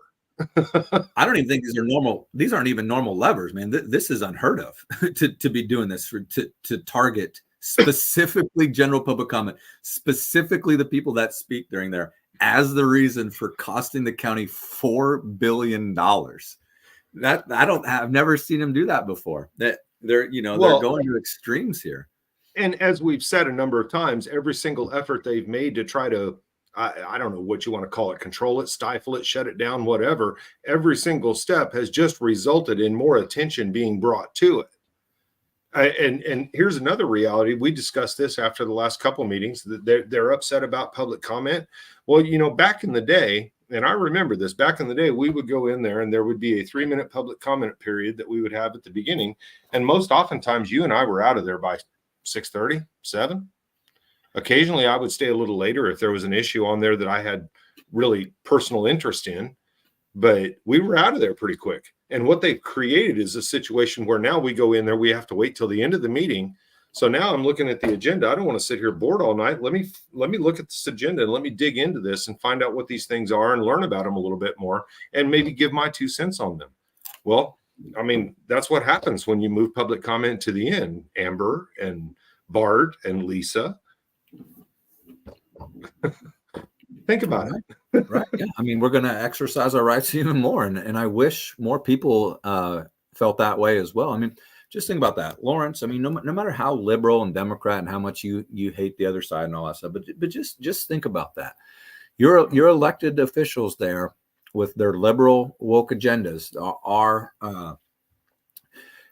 I don't even think these are normal. These aren't even normal levers, man. This is unheard of to be doing this to target specifically general public comment, specifically the people that speak during there as the reason for costing the county $4 billion. I've never seen them do that before. That they're going to extremes here. And as we've said a number of times, every single effort they've made to try to, I don't know what you want to call it, control it, stifle it, shut it down, whatever. Every single step has just resulted in more attention being brought to it. And here's another reality. We discussed this after the last couple of meetings. They're upset about public comment. Well, back in the day, and I remember this, back in the day, we would go in there and there would be a 3-minute public comment period that we would have at the beginning. And most oftentimes you and I were out of there by 6:30, 7. Occasionally, I would stay a little later if there was an issue on there that I had really personal interest in, but we were out of there pretty quick. And what they've created is a situation where now we go in there, we have to wait till the end of the meeting. So now I'm looking at the agenda. I don't want to sit here bored all night. Let me look at this agenda and let me dig into this and find out what these things are and learn about them a little bit more and maybe give my 2 cents on them. Well, I mean, that's what happens when you move public comment to the end. Amber and Bart and Lisa. Think about it. Right. Yeah. I mean, we're going to exercise our rights even more. And I wish more people felt that way as well. I mean, just think about that. Lawrence, I mean, no matter how liberal and Democrat and how much you hate the other side and all that stuff, but just think about that. Your elected officials there with their liberal woke agendas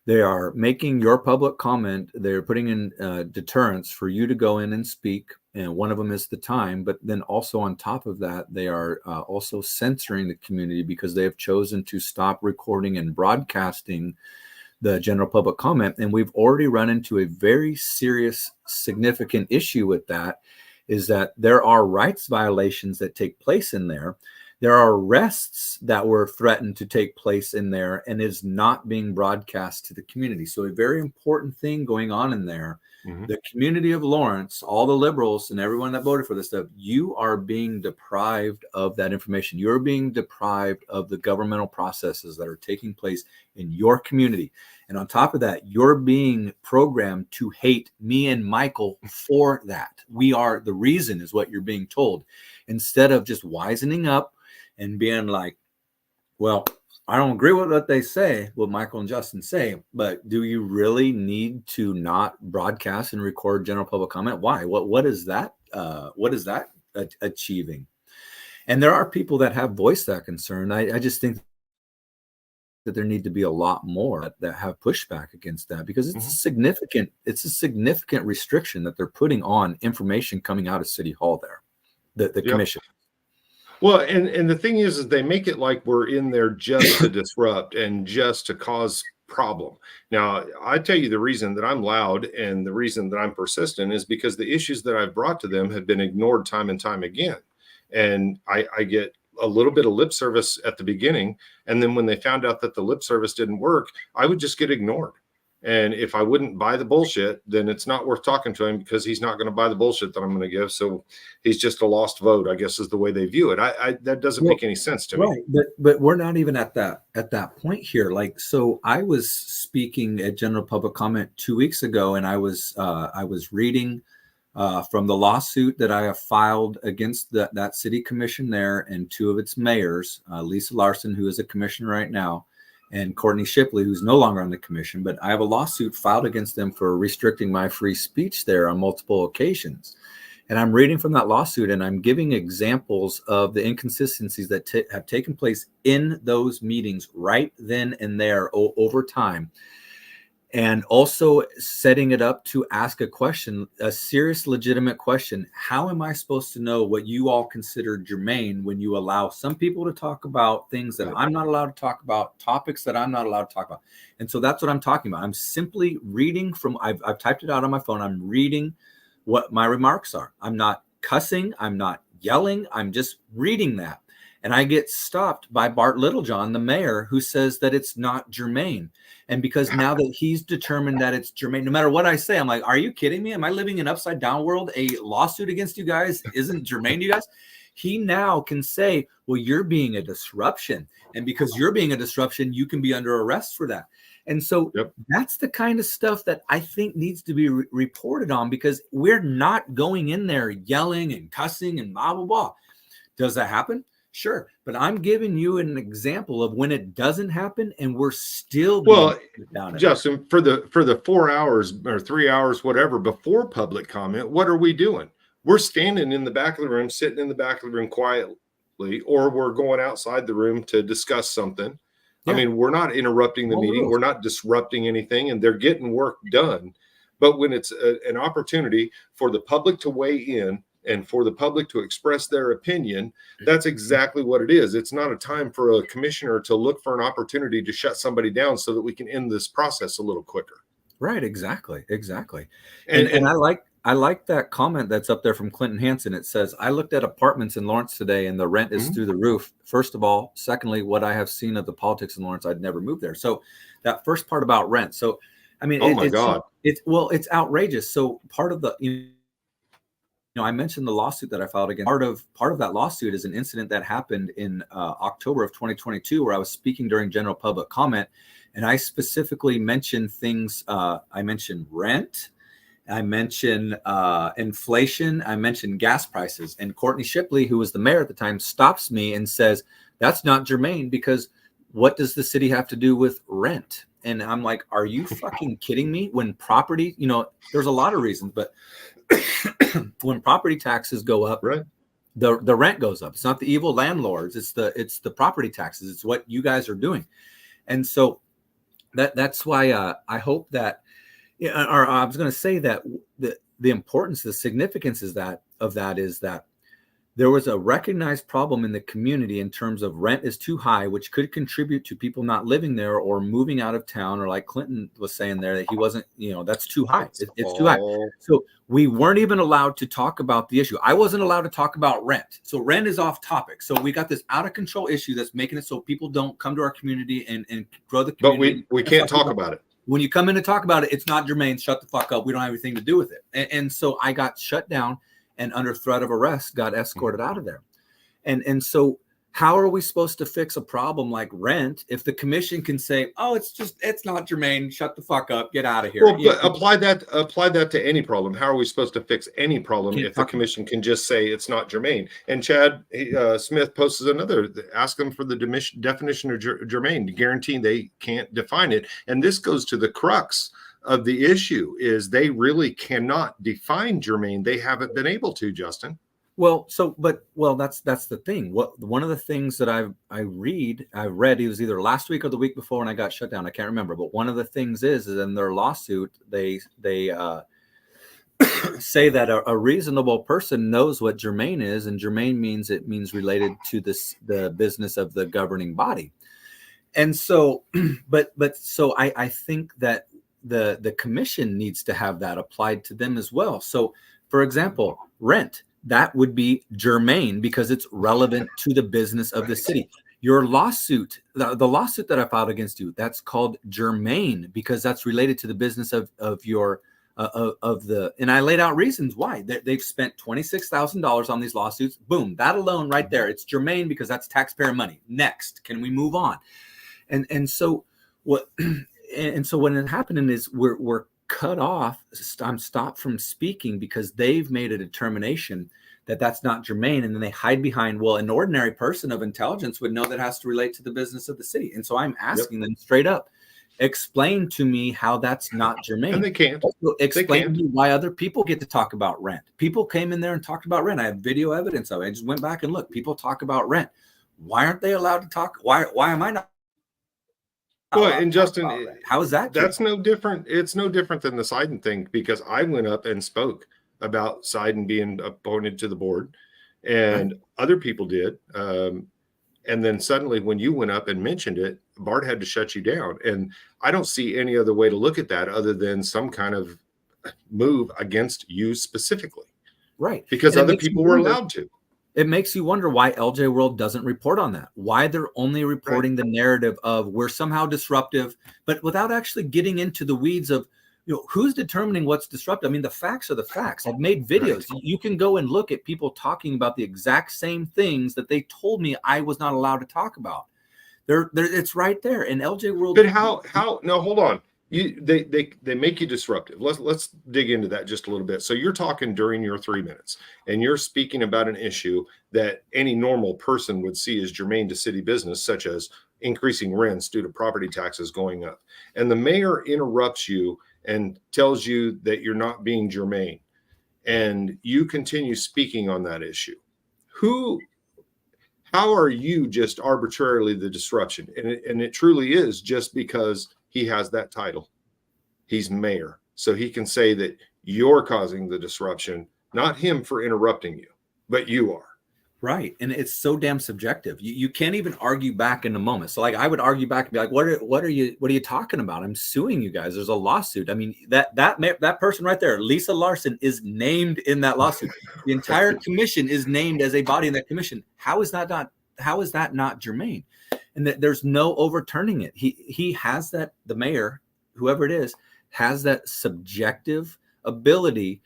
they are making your public comment. They're putting in deterrents for you to go in and speak. And one of them is the time. But then also on top of that, they are also censoring the community because they have chosen to stop recording and broadcasting the general public comment. And we've already run into a very serious, significant issue with that, is that there are rights violations that take place in there. There are arrests that were threatened to take place in there and is not being broadcast to the community. So a very important thing going on in there. Mm-hmm. The community of Lawrence, all the liberals and everyone that voted for this stuff, you are being deprived of that information. You're being deprived of the governmental processes that are taking place in your community. And on top of that, you're being programmed to hate me and Michael for that. We are the reason is what you're being told, instead of just wisening up and being like, well, I don't agree with what they say, what Michael and Justin say, but do you really need to not broadcast and record general public comment? Why? What is that? What is that achieving? And there are people that have voiced that concern. I just think that there need to be a lot more that have pushback against that, because it's a significant restriction that they're putting on information coming out of City Hall there, the commission. Well, and the thing is they make it like we're in there just to disrupt and just to cause problem. Now, I tell you the reason that I'm loud and the reason that I'm persistent is because the issues that I've brought to them have been ignored time and time again. And I get a little bit of lip service at the beginning. And then when they found out that the lip service didn't work, I would just get ignored. And if I wouldn't buy the bullshit, then it's not worth talking to him, because he's not going to buy the bullshit that I'm going to give. So he's just a lost vote, I guess, is the way they view it. That doesn't make any sense to me. Right, but we're not even at that point here. Like, so I was speaking at general public comment 2 weeks ago, and I was reading from the lawsuit that I have filed against that city commission there and two of its mayors, Lisa Larson, who is a commissioner right now, and Courtney Shipley, who's no longer on the commission. But I have a lawsuit filed against them for restricting my free speech there on multiple occasions. And I'm reading from that lawsuit, and I'm giving examples of the inconsistencies that have taken place in those meetings right then and there over time. And also setting it up to ask a question, a serious, legitimate question. How am I supposed to know what you all consider germane when you allow some people to talk about things that I'm not allowed to talk about, topics that I'm not allowed to talk about? And so that's what I'm talking about. I'm simply reading from, I've typed it out on my phone. I'm reading what my remarks are. I'm not cussing. I'm not yelling. I'm just reading that. And I get stopped by Bart Littlejohn, the mayor, who says that it's not germane. And because now that he's determined that it's germane, no matter what I say, I'm like, are you kidding me? Am I living in an upside down world? A lawsuit against you guys isn't germane to you guys? He now can say, well, you're being a disruption. And because you're being a disruption, you can be under arrest for that. And so that's the kind of stuff that I think needs to be reported on, because we're not going in there yelling and cussing and blah, blah, blah. Does that happen? Sure. But I'm giving you an example of when it doesn't happen and we're still down. Justin, for the 4 hours or 3 hours, whatever, before public comment, what are we doing? We're standing in the back of the room, sitting in the back of the room quietly, or we're going outside the room to discuss something. Yeah. I mean, we're not interrupting the meeting. We're not disrupting anything, and they're getting work done. But when it's an opportunity for the public to weigh in and for the public to express their opinion, that's exactly what it is. It's not a time for a commissioner to look for an opportunity to shut somebody down so that we can end this process a little quicker. Right. Exactly. And I like that comment that's up there from Clinton Hansen. It says, I looked at apartments in Lawrence today and the rent is through the roof. First of all. Secondly, what I have seen of the politics in Lawrence, I'd never moved there. So that first part about rent. So, I mean, it's outrageous. So part of the, I mentioned the lawsuit that I filed against. Part of that lawsuit is an incident that happened in October of 2022, where I was speaking during general public comment, and I specifically mentioned things. I mentioned rent, I mentioned inflation, I mentioned gas prices, and Courtney Shipley, who was the mayor at the time, stops me and says, "That's not germane, because what does the city have to do with rent?" And I'm like, "Are you fucking kidding me?" When property, there's a lot of reasons, but when property taxes go up, right, the rent goes up. It's not the evil landlords, it's the property taxes. It's what you guys are doing. And so that's why I hope that, or I was going to say that the importance, the significance is that there was a recognized problem in the community in terms of rent is too high, which could contribute to people not living there or moving out of town, or like Clinton was saying there, that he wasn't, that's too high. It's too high. So we weren't even allowed to talk about the issue. I wasn't allowed to talk about rent. So rent is off topic. So we got this out of control issue that's making it so people don't come to our community and grow the community. But we can't talk about it. When you come in to talk about it, it's not germane. Shut the fuck up. We don't have anything to do with it. And so I got shut down and under threat of arrest got escorted out of there. And so how are we supposed to fix a problem like rent if the commission can say, oh, it's not germane, shut the fuck up, get out of here? Well, but apply that to any problem. How are we supposed to fix any problem if the commission can just say it's not germane? And Chad Smith posts another, ask them for the definition of germane, guaranteeing they can't define it. And this goes to the crux of the issue, is they really cannot define germane. They haven't been able to, Justin. Well, that's the thing. One of the things that I read, it was either last week or the week before when I got shut down. I can't remember. But one of the things is in their lawsuit, they say that a reasonable person knows what germane is, and germane means related to the business of the governing body. And so, so I think that the commission needs to have that applied to them as well. So, for example, rent. That would be germane because it's relevant to the business of the city. Your lawsuit, the lawsuit that I filed against you, that's called germane because that's related to the business of your of the. And I laid out reasons why they've spent $26,000 on these lawsuits. Boom, that alone right there, it's germane because that's taxpayer money. Next, can we move on? And so what? And so what is happening is we're cut off. I'm stopped from speaking because they've made a determination that that's not germane, and then they hide behind, well, an ordinary person of intelligence would know that has to relate to the business of the city. And so I'm asking them straight up, explain to me how that's not germane. And they can't. Also explain to me why other people get to talk about rent. People came in there and talked about rent. I have video evidence of it. I just went back and looked. People talk about rent. Why aren't they allowed to talk? Why am I not? Well, and Justin, how is that? That's no different. It's no different than the Seiden thing, because I went up and spoke about Seiden being appointed to the board, and other people did. And then suddenly when you went up and mentioned it, Bart had to shut you down. And I don't see any other way to look at that other than some kind of move against you specifically. Right. Because other people were allowed to. It makes you wonder why LJ World doesn't report on that, why they're only reporting the narrative of we're somehow disruptive, but without actually getting into the weeds of, who's determining what's disruptive. I mean, the facts are the facts. I've made videos. You can go and look at people talking about the exact same things that they told me I was not allowed to talk about. It's right there in LJ World. But how? No, hold on. They make you disruptive. Let's dig into that just a little bit. So you're talking during your 3 minutes, and you're speaking about an issue that any normal person would see as germane to city business, such as increasing rents due to property taxes going up. And the mayor interrupts you and tells you that you're not being germane, and you continue speaking on that issue. How are you just arbitrarily the disruption? And it truly is just because he has that title. He's mayor. So he can say that you're causing the disruption, not him for interrupting you, but you are. Right. And it's so damn subjective. You can't even argue back in the moment. So like I would argue back and be like, what are you talking about? I'm suing you guys. There's a lawsuit. I mean, that person right there, Lisa Larson, is named in that lawsuit. The entire commission is named as a body in that commission. How is that not germane? And that there's no overturning it. He has that, the mayor, whoever it is, has that subjective ability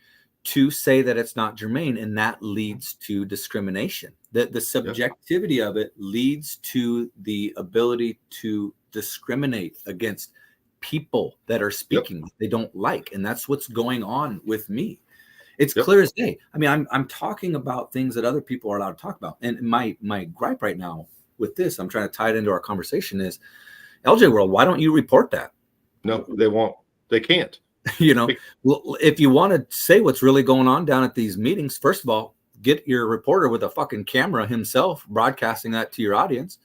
to say that it's not germane, and that leads to discrimination. That the subjectivity of it leads to the ability to discriminate against people that are speaking they don't like, and that's what's going on with me. It's clear as day. I mean, I'm talking about things that other people are allowed to talk about, and my gripe right now with this, I'm trying to tie it into our conversation, is LJ World, why don't you report that? No, they won't. They can't. Well, if you want to say what's really going on down at these meetings, first of all, get your reporter with a fucking camera himself broadcasting that to your audience.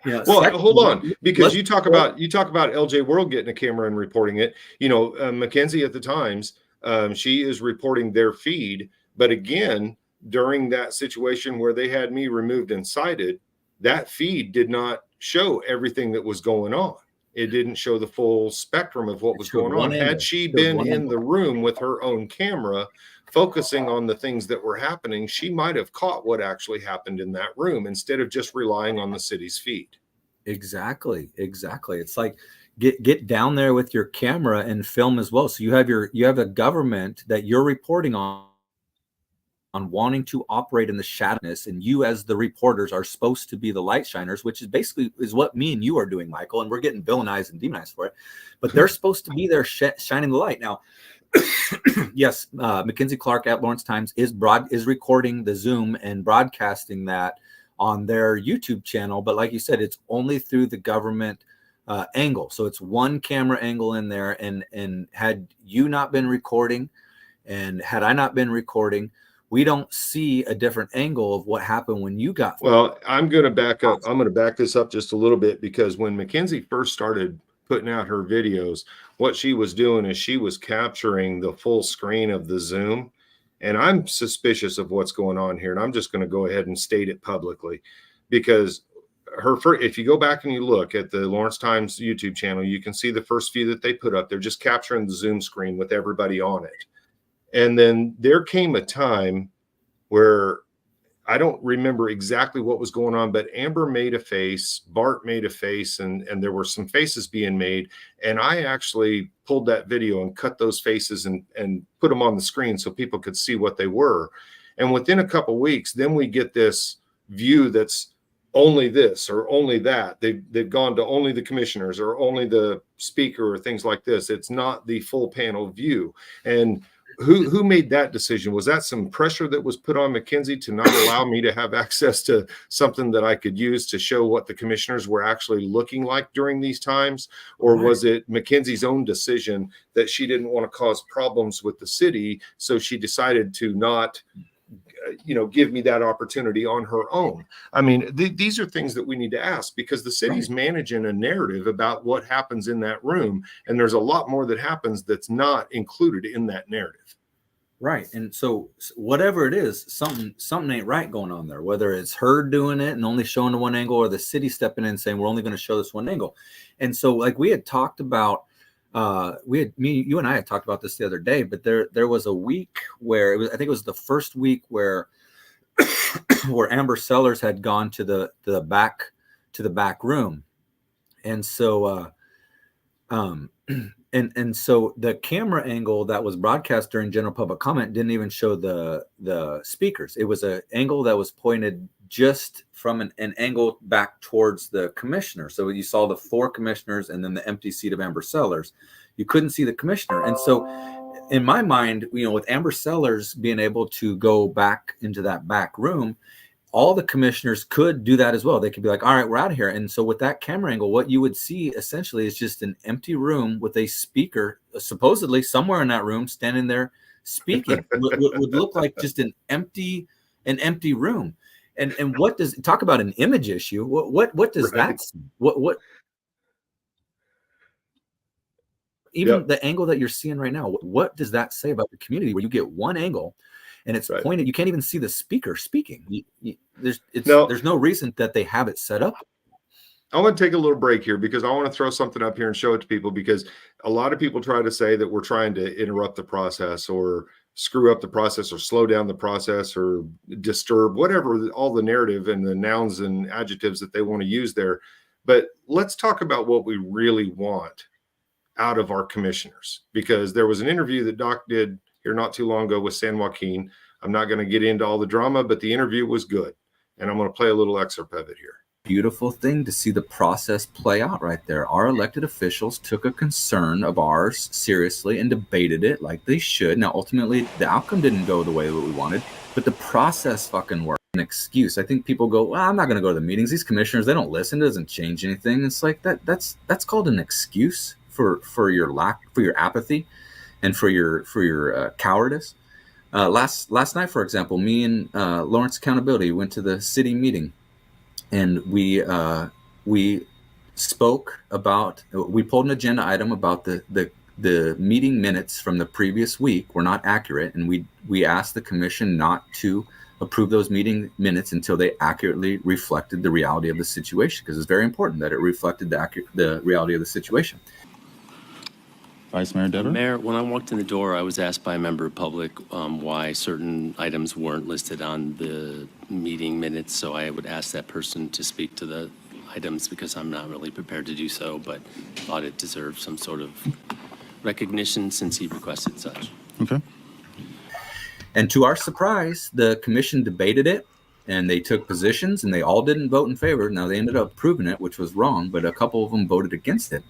Well, hold on, because you talk about LJ World getting a camera and reporting it. McKenzie at the Times, she is reporting their feed. But again, during that situation where they had me removed and cited, that feed did not show everything that was going on. It didn't show the full spectrum of what was going on. Had she been in the room with her own camera, focusing on the things that were happening, she might have caught what actually happened in that room instead of just relying on the city's feed. Exactly. It's like get down there with your camera and film as well. So you have a government that you're reporting on wanting to operate in the shadowness, and you as the reporters are supposed to be the light shiners, which is basically what me and you are doing, Michael, and we're getting villainized and demonized for it, but they're supposed to be there shining the light. Now, yes, Mackenzie Clark at Lawrence Times is recording the Zoom and broadcasting that on their YouTube channel, but like you said, it's only through the government angle. So it's one camera angle in there, and had you not been recording, and had I not been recording, we don't see a different angle of what happened when you got. Well, I'm going to back up. I'm going to back this up just a little bit, because when McKenzie first started putting out her videos, what she was doing is she was capturing the full screen of the Zoom. And I'm suspicious of what's going on here. And I'm just going to go ahead and state it publicly, because if you go back and you look at the Lawrence Times YouTube channel, you can see the first few that they put up. They're just capturing the Zoom screen with everybody on it. And then there came a time where I don't remember exactly what was going on, but Amber made a face, Bart made a face, and there were some faces being made. And I actually pulled that video and cut those faces and put them on the screen so people could see what they were. And within a couple of weeks, then we get this view that's only this or only that. They've gone to only the commissioners or only the speaker or things like this. It's not the full panel view. And who made that decision? Was that some pressure that was put on McKenzie to not allow me to have access to something that I could use to show what the commissioners were actually looking like during these times? Or was it McKenzie's own decision that she didn't want to cause problems with the city, so she decided to not give me that opportunity on her own? I mean, these are things that we need to ask, because the city's managing a narrative about what happens in that room. And there's a lot more that happens that's not included in that narrative. Right. And so whatever it is, something ain't right going on there, whether it's her doing it and only showing the one angle, or the city stepping in and saying, we're only going to show this one angle. And so, like we had talked about, you and I had talked about this the other day, but there was a week where I think it was the first week where where Amber Sellers had gone to the back room. And so and so the camera angle that was broadcast during general public comment didn't even show the speakers. It was an angle that was pointed just from an angle back towards the commissioner. So you saw the 4 commissioners and then the empty seat of Amber Sellers. You couldn't see the commissioner. And so in my mind, with Amber Sellers being able to go back into that back room, all the commissioners could do that as well. They could be like, all right, we're out of here. And so with that camera angle, what you would see essentially is just an empty room with a speaker supposedly somewhere in that room standing there speaking. would look like just an empty room. And what does, talk about an image issue? What does that see? What even the angle that you're seeing right now, what does that say about the community, where you get one angle and it's pointed, you can't even see the speaker speaking? There's no reason that they have it set up. I want to take a little break here, because I want to throw something up here and show it to people, because a lot of people try to say that we're trying to interrupt the process or screw up the process or slow down the process or disturb, whatever, all the narrative and the nouns and adjectives that they want to use there. But let's talk about what we really want out of our commissioners, because there was an interview that Doc did here not too long ago with San Joaquin. I'm not going to get into all the drama, but the interview was good. And I'm going to play a little excerpt of it here. Beautiful thing to see the process play out right there. Our elected officials took a concern of ours seriously and debated it like they should. Now, ultimately, the outcome didn't go the way that we wanted, but the process fucking worked. An excuse. I think people go, well, I'm not going to go to the meetings. These commissioners, they don't listen. It doesn't change anything. It's like that's called an excuse for your apathy and for your cowardice. Last night, for example, me and Lawrence Accountability went to the city meeting, and we spoke about, we pulled an agenda item about the meeting minutes from the previous week were not accurate, and we asked the commission not to approve those meeting minutes until they accurately reflected the reality of the situation, because it's very important that it reflected the reality of the situation. Vice Mayor Dever? Mayor, when I walked in the door, I was asked by a member of public why certain items weren't listed on the meeting minutes, so I would ask that person to speak to the items, because I'm not really prepared to do so, but thought it deserved some sort of recognition since he requested such. Okay. And to our surprise, the commission debated it, and they took positions, and they all didn't vote in favor. Now, they ended up approving it, which was wrong, but a couple of them voted against it.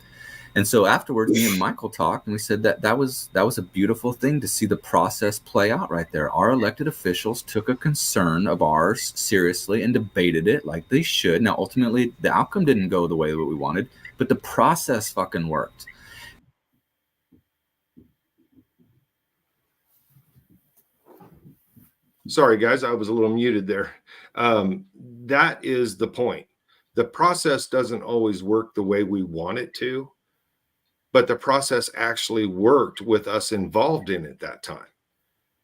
And so afterwards, me and Michael talked, and we said that was a beautiful thing to see the process play out right there. Our elected officials took a concern of ours seriously and debated it like they should. Now, ultimately, the outcome didn't go the way that we wanted, but the process fucking worked. Sorry, guys, I was a little muted there. That is the point. The process doesn't always work the way we want it to, but the process actually worked with us involved in it that time.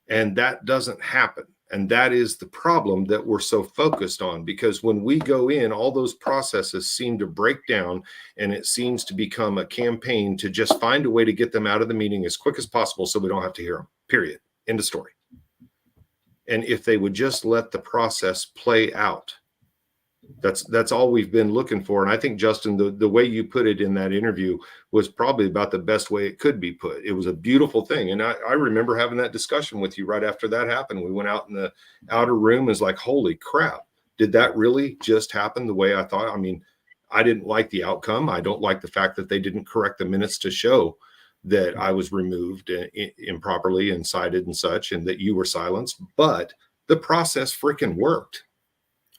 And that doesn't happen. And that is the problem that we're so focused on, because when we go in, all those processes seem to break down, and it seems to become a campaign to just find a way to get them out of the meeting as quick as possible so we don't have to hear them, period. End of story. And if they would just let the process play out, that's all we've been looking for. And I think, Justin, the way you put it in that interview was probably about the best way it could be put. It was a beautiful thing. And I remember having that discussion with you right after that happened. We went out in the outer room, is like, holy crap, did that really just happen the way I thought? I mean, I didn't like the outcome. I don't like the fact that they didn't correct the minutes to show that I was removed improperly and cited and such, and that you were silenced. But the process freaking worked.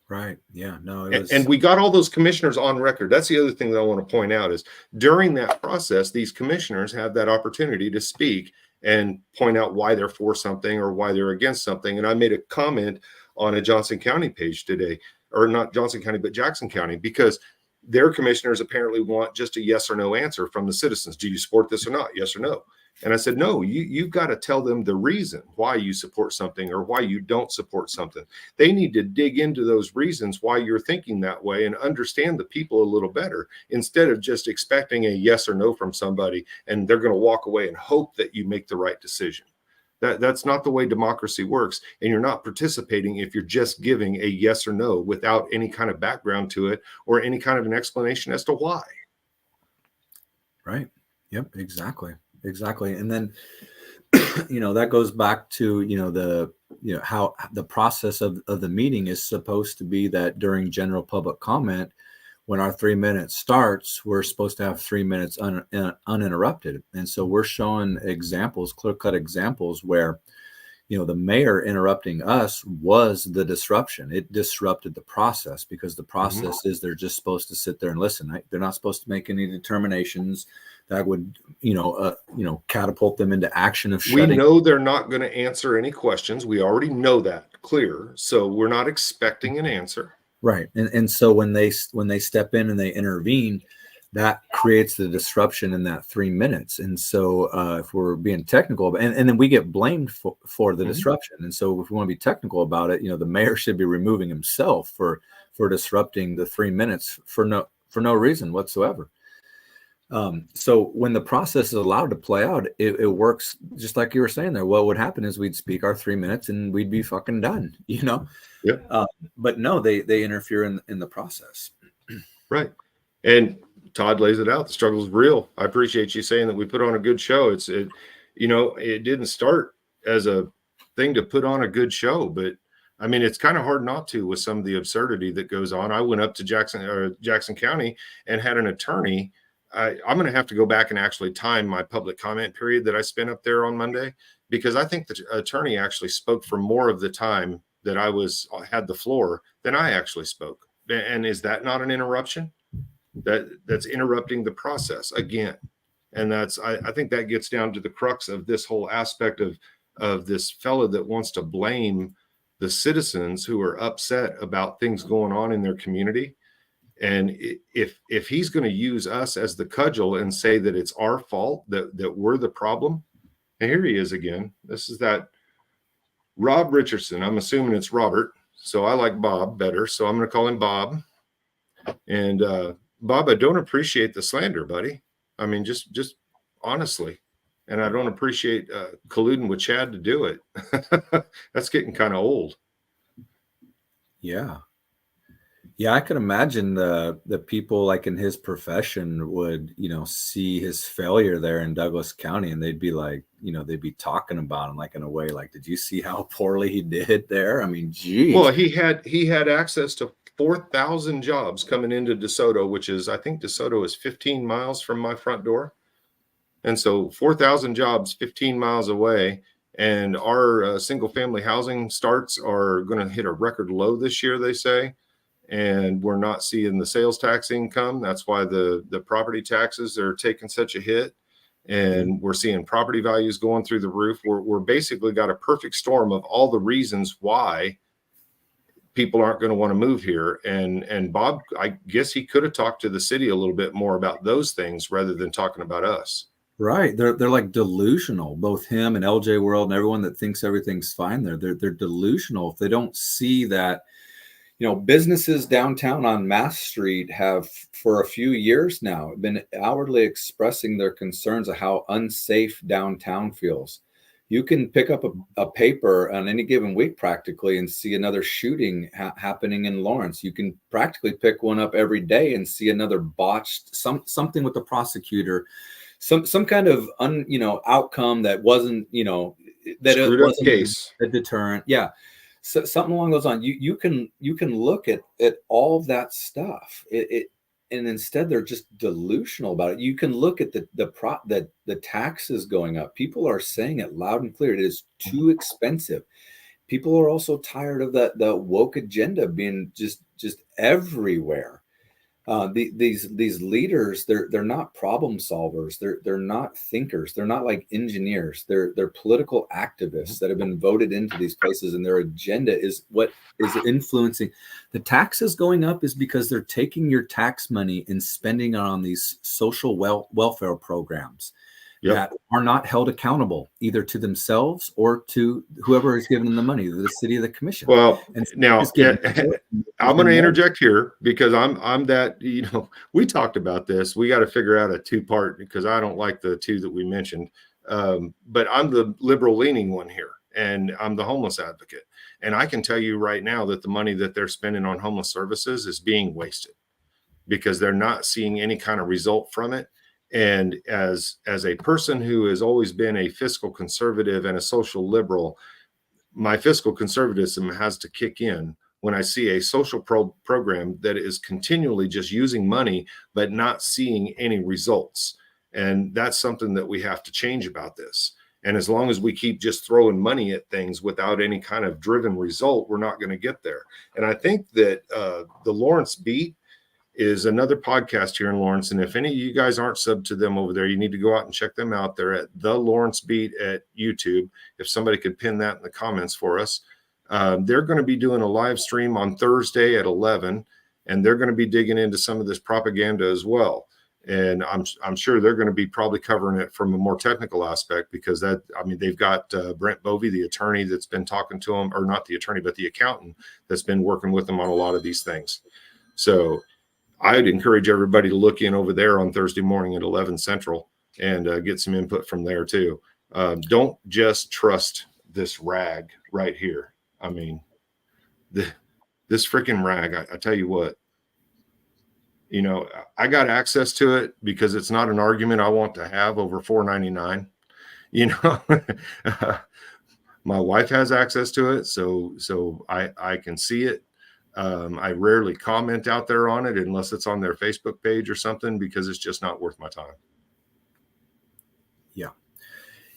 Right. Yeah. No, it was... And we got all those commissioners on record. That's the other thing that I want to point out is during that process, these commissioners have that opportunity to speak and point out why they're for something or why they're against something. And I made a comment on a Johnson County page today, or not Johnson County, but Jackson County, because their commissioners apparently want just a yes or no answer from the citizens. Do you support this or not? Yes or no? And I said, no, you've got to tell them the reason why you support something or why you don't support something. They need to dig into those reasons why you're thinking that way and understand the people a little better, instead of just expecting a yes or no from somebody and they're going to walk away and hope that you make the right decision. That's not the way democracy works. And you're not participating if you're just giving a yes or no without any kind of background to it or any kind of an explanation as to why. Right. Yep. Exactly. And then, that goes back to, how the process of the meeting is supposed to be that during general public comment, when our 3 minutes starts, we're supposed to have 3 minutes uninterrupted. And so we're showing examples, clear-cut examples where, the mayor interrupting us was the disruption. It disrupted the process, because the process is they're just supposed to sit there and listen. Right? They're not supposed to make any determinations that would, catapult them into action of shutting. We know they're not going to answer any questions. We already know that clear. So we're not expecting an answer. Right. And so when they step in and they intervene, that creates the disruption in that 3 minutes. And so if we're being technical, and then we get blamed for the disruption. And so if we want to be technical about it, the mayor should be removing himself for disrupting the 3 minutes for no reason whatsoever. So when the process is allowed to play out, it works just like you were saying there. What would happen is we'd speak our 3 minutes and we'd be fucking done, Yep. But no, they interfere in the process. Right. And Todd lays it out. The struggle is real. I appreciate you saying that we put on a good show. It didn't start as a thing to put on a good show, but I mean, it's kind of hard not to with some of the absurdity that goes on. I went up to Jackson County and had an attorney. I'm going to have to go back and actually time my public comment period that I spent up there on Monday, because I think the attorney actually spoke for more of the time that I had the floor than I actually spoke. And is that not an interruption? That's interrupting the process again. And I think that gets down to the crux of this whole aspect of this fellow that wants to blame the citizens who are upset about things going on in their community. And if he's going to use us as the cudgel and say that it's our fault, that we're the problem, and here he is again. This is that Rob Richardson. I'm assuming it's Robert, so I like Bob better, so I'm going to call him Bob. And Bob, I don't appreciate the slander, buddy. I mean, just honestly, and I don't appreciate colluding with Chad to do it. That's getting kind of old. Yeah. Yeah, I could imagine the people like in his profession would, see his failure there in Douglas County, and they'd be like, they'd be talking about him like in a way like, did you see how poorly he did there? I mean, geez. Well, he had access to 4,000 jobs coming into DeSoto, which is, I think DeSoto is 15 miles from my front door. And so 4,000 jobs 15 miles away. And our single family housing starts are going to hit a record low this year, they say. And we're not seeing the sales tax income. That's why the property taxes are taking such a hit. And we're seeing property values going through the roof. We're basically got a perfect storm of all the reasons why people aren't going to want to move here. And Bob, I guess he could have talked to the city a little bit more about those things rather than talking about us. Right. They're like delusional, both him and LJ World and everyone that thinks everything's fine there. They're delusional if they don't see that. Businesses downtown on Mass Street have for a few years now been outwardly expressing their concerns of how unsafe downtown feels. You can pick up a paper on any given week practically and see another shooting happening in Lawrence. You can practically pick one up every day and see another botched something with the prosecutor, some kind of outcome that wasn't, that it Screwed up wasn't case. a deterrent. Yeah. So something along those lines. You can look at all of that stuff. And instead they're just delusional about it. You can look at the taxes going up. People are saying it loud and clear. It is too expensive. People are also tired of the woke agenda being just everywhere. These leaders, they're not problem solvers. They're not thinkers. They're not like engineers. They're political activists that have been voted into these places, and their agenda is what is influencing. The taxes going up is because they're taking your tax money and spending it on these social welfare programs that are not held accountable either to themselves or to whoever is giving them the money, the city or the commission. Well, and so now I'm going to interject here because I'm that, we talked about this. We got to figure out a two-part because I don't like the two that we mentioned. But I'm the liberal leaning one here, and I'm the homeless advocate. And I can tell you right now that the money that they're spending on homeless services is being wasted because they're not seeing any kind of result from it. And as a person who has always been a fiscal conservative and a social liberal, my fiscal conservatism has to kick in when I see a social program that is continually just using money, but not seeing any results. And that's something that we have to change about this. And as long as we keep just throwing money at things without any kind of driven result, we're not going to get there. And I think that the Lawrence Beat is another podcast here in Lawrence. And if any of you guys aren't subbed to them over there, you need to go out and check them out. They're at The Lawrence Beat at YouTube. If somebody could pin that in the comments for us. They're going to be doing a live stream on Thursday at 11, and they're going to be digging into some of this propaganda as well. And I'm sure they're going to be probably covering it from a more technical aspect because they've got Brent Bovey, the attorney that's been talking to them, or not the attorney, but the accountant that's been working with them on a lot of these things. So I'd encourage everybody to look in over there on Thursday morning at 11 Central and get some input from there too. Don't just trust this rag right here. I mean, this freaking rag, I tell you what, I got access to it because it's not an argument I want to have over $4.99. My wife has access to it, so I can see it. I rarely comment out there on it unless it's on their Facebook page or something because it's just not worth my time.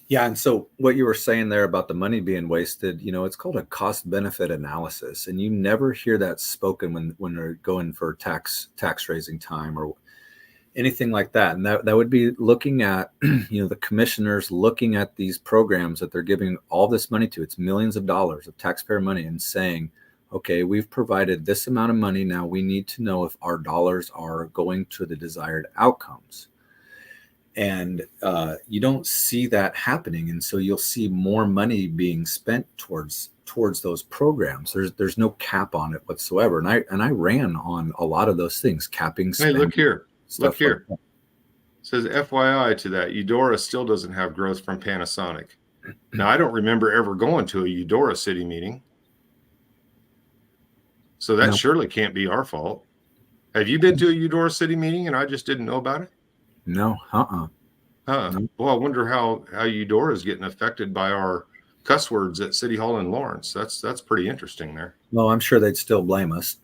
Yeah. And so what you were saying there about the money being wasted, it's called a cost benefit analysis. And you never hear that spoken when they're going for tax raising time or anything like that. And that would be looking at, the commissioners looking at these programs that they're giving all this money to. It's millions of dollars of taxpayer money and saying, okay, we've provided this amount of money. Now we need to know if our dollars are going to the desired outcomes. And you don't see that happening. And so you'll see more money being spent towards those programs. There's no cap on it whatsoever. And I ran on a lot of those things, capping spending. Hey, look here. Look here. Like It says FYI to that, Eudora still doesn't have growth from Panasonic. Now, I don't remember ever going to a Eudora city meeting. So that surely can't be our fault. Have you been to a Eudora city meeting and I just didn't know about it? No, No. Well, I wonder how Eudora is getting affected by our cuss words at City Hall in Lawrence. That's pretty interesting there. Well, I'm sure they'd still blame us.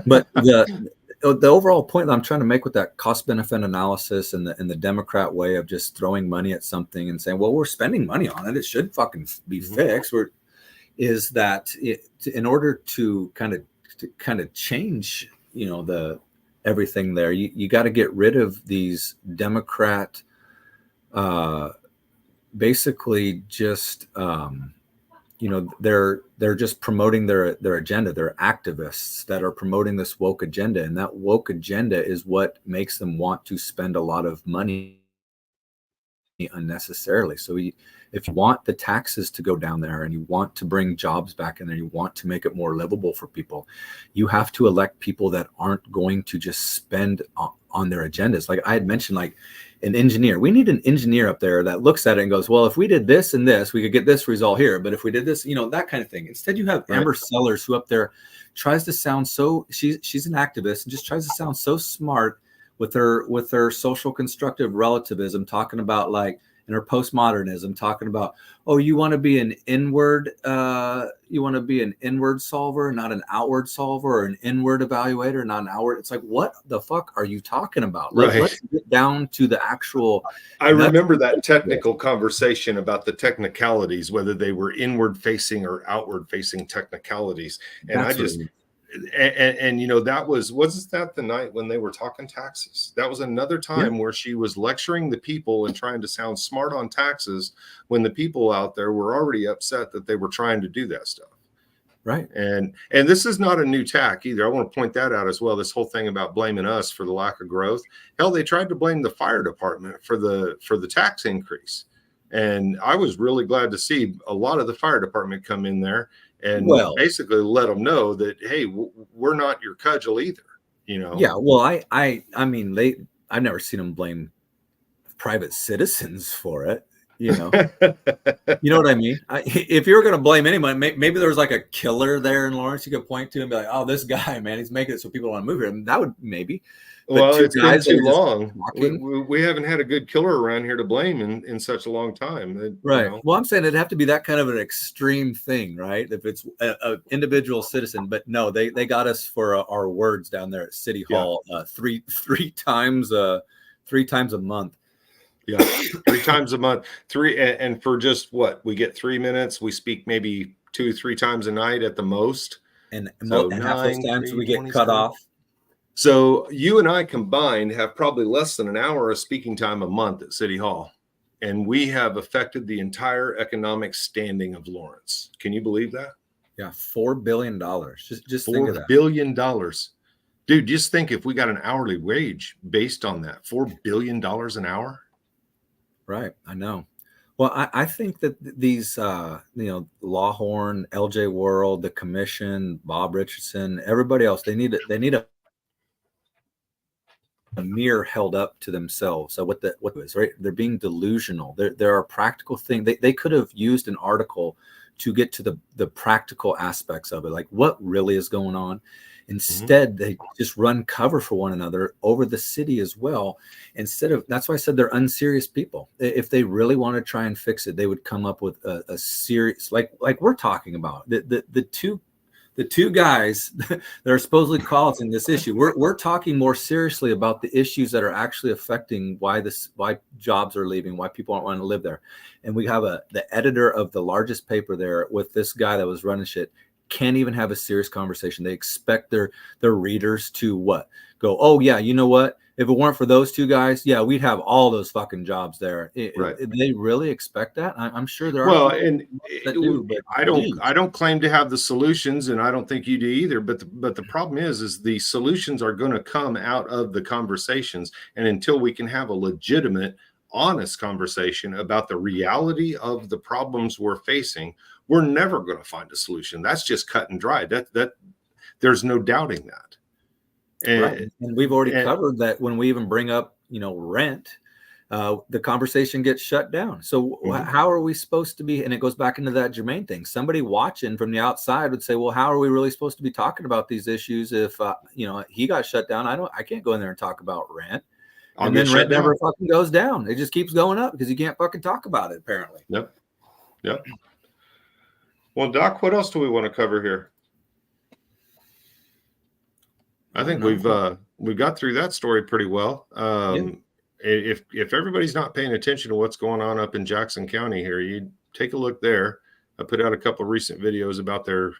But the overall point that I'm trying to make with that cost benefit analysis and the Democrat way of just throwing money at something and saying, well, we're spending money on it, it should fucking be fixed, is that in order to kind of change, everything there, you got to get rid of these Democrat, basically just, they're just promoting their agenda. They're activists that are promoting this woke agenda, and that woke agenda is what makes them want to spend a lot of money unnecessarily. So if you want the taxes to go down there and you want to bring jobs back in there, you want to make it more livable for people, you have to elect people that aren't going to just spend on their agendas. Like I had mentioned, like an engineer, we need an engineer up there that looks at it and goes, well, if we did this and this, we could get this result here. But if we did this, that kind of thing. Instead, you have Amber Sellers, who up there tries to sound so, she's an activist and just tries to sound so smart with her social constructive relativism, talking about like, and her postmodernism, talking about, oh, you want to be an inward solver, not an outward solver, or an inward evaluator, not an outward. It's like, what the fuck are you talking about? Let's get down to the actual. I remember that technical conversation about the technicalities, whether they were inward facing or outward facing technicalities. And that wasn't that the night when they were talking taxes? That was another time where she was lecturing the people and trying to sound smart on taxes when the people out there were already upset that they were trying to do that stuff. Right. And this is not a new tack either. I want to point that out as well. This whole thing about blaming us for the lack of growth. Hell, they tried to blame the fire department for the tax increase. And I was really glad to see a lot of the fire department come in there and basically let them know that, hey, we're not your cudgel either, Yeah. Well, I mean, I've never seen them blame private citizens for it. You know what I mean? If you were going to blame anyone, maybe there was like a killer there in Lawrence you could point to and be like, oh, this guy, man, he's making it so people want to move here. And that would maybe. Well, it's been too long. We haven't had a good killer around here to blame in such a long time. Right. Well, I'm saying it'd have to be that kind of an extreme thing, right? If it's an individual citizen. But no, they got us for our words down there at City Hall three times a month. Yeah, 3 times a month. And for just what? We get 3 minutes. We speak maybe 2-3 times a night at the most. And half those times we get cut off. So you and I combined have probably less than an hour of speaking time a month at City Hall. And we have affected the entire economic standing of Lawrence. Can you believe that? Yeah, $4 billion. Just think of that. $4 billion. Dude, just think if we got an hourly wage based on that, $4 billion an hour. Right. I know. Well, I think that these, Lawhorn, LJ World, the commission, Bob Richardson, everybody else, they need a mirror held up to themselves. So what is right? They're being delusional. There are practical things. They could have used an article to get to the practical aspects of it, like what really is going on. Instead, they just run cover for one another over the city as well. That's why I said they're unserious people. If they really want to try and fix it, they would come up with a serious, like we're talking about the two guys that are supposedly causing this issue. We're talking more seriously about the issues that are actually affecting why jobs are leaving, why people aren't wanting to live there. And we have the editor of the largest paper there with this guy that was running shit. Can't even have a serious conversation. They expect their readers to go, oh yeah, you know what? If it weren't for those two guys, yeah, we'd have all those fucking jobs there. Right. They really expect that? I'm sure there are. Well, and but I don't claim to have the solutions, and I don't think you do either. But the problem is the solutions are going to come out of the conversations, and until we can have a legitimate, honest conversation about the reality of the problems we're facing, we're never going to find a solution. That's just cut and dry. That there's no doubting that. And we've already covered that when we even bring up, rent, the conversation gets shut down. So how are we supposed to be? And it goes back into that Jermaine thing. Somebody watching from the outside would say, well, how are we really supposed to be talking about these issues if, he got shut down? I can't go in there and talk about rent. And then rent never fucking goes down. It just keeps going up because you can't fucking talk about it, apparently. Yep. Well, Doc, what else do we want to cover here? I think we've got through that story pretty well. If everybody's not paying attention to what's going on up in Jackson County here, you take a look there. I put out a couple of recent videos about their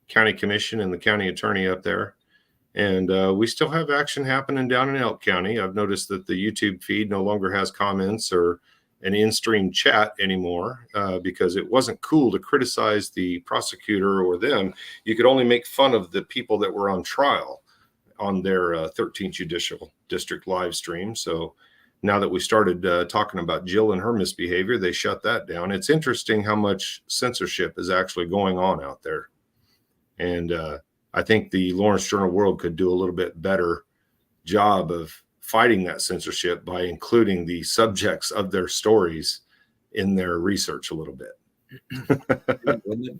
county commission and the county attorney up there. And we still have action happening down in Elk County. I've noticed that the YouTube feed no longer has comments or an in-stream chat anymore because it wasn't cool to criticize the prosecutor or them. You could only make fun of the people that were on trial on their 13th Judicial District live stream. So now that we started talking about Jill and her misbehavior, they shut that down. It's interesting how much censorship is actually going on out there. And I think the Lawrence Journal World could do a little bit better job of fighting that censorship by including the subjects of their stories in their research a little bit.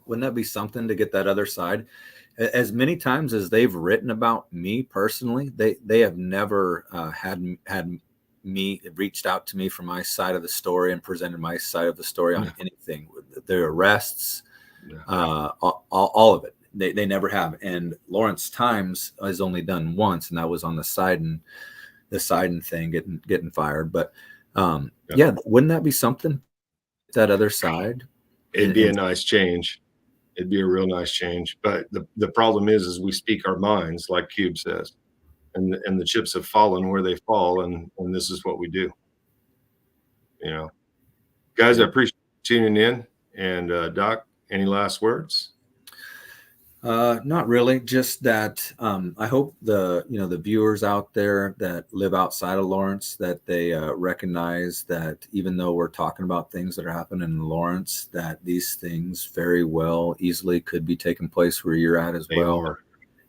Wouldn't that be something to get that other side? As many times as they've written about me personally, they have never had me reached out to me for my side of the story and presented my side of the story on anything. Their arrests, all of it. They never have. And Lawrence Times has only done once, and that was on the Sidon thing, getting fired. But yeah, wouldn't that be something? That other side. It'd be a nice change. It'd be a real nice change. But the problem is we speak our minds, like Cube says, and the chips have fallen where they fall, and this is what we do. You know, guys, I appreciate tuning in. And Doc, any last words? Not really. Just that I hope the viewers out there that live outside of Lawrence, that they recognize that even though we're talking about things that are happening in Lawrence, that these things very well easily could be taking place where you're at as well.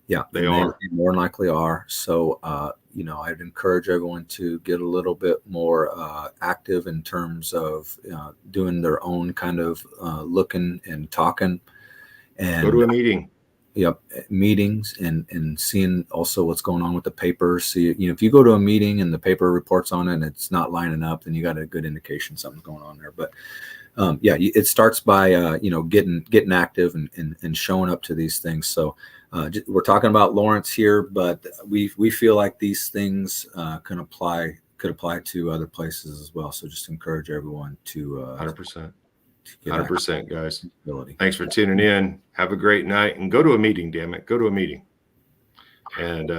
Yeah, they are. More than likely are. So I'd encourage everyone to get a little bit more active in terms of doing their own kind of looking and talking, and go to a meeting. Yep, meetings and seeing also what's going on with the paper. See, if you go to a meeting and the paper reports on it and it's not lining up, then you got a good indication something's going on there. But it starts by getting active and showing up to these things. So we're talking about Lawrence here, but we feel like these things could apply to other places as well. So just encourage everyone to 100%. 100%, guys. Ability. Thanks for tuning in. Have a great night and go to a meeting, damn it. Go to a meeting. And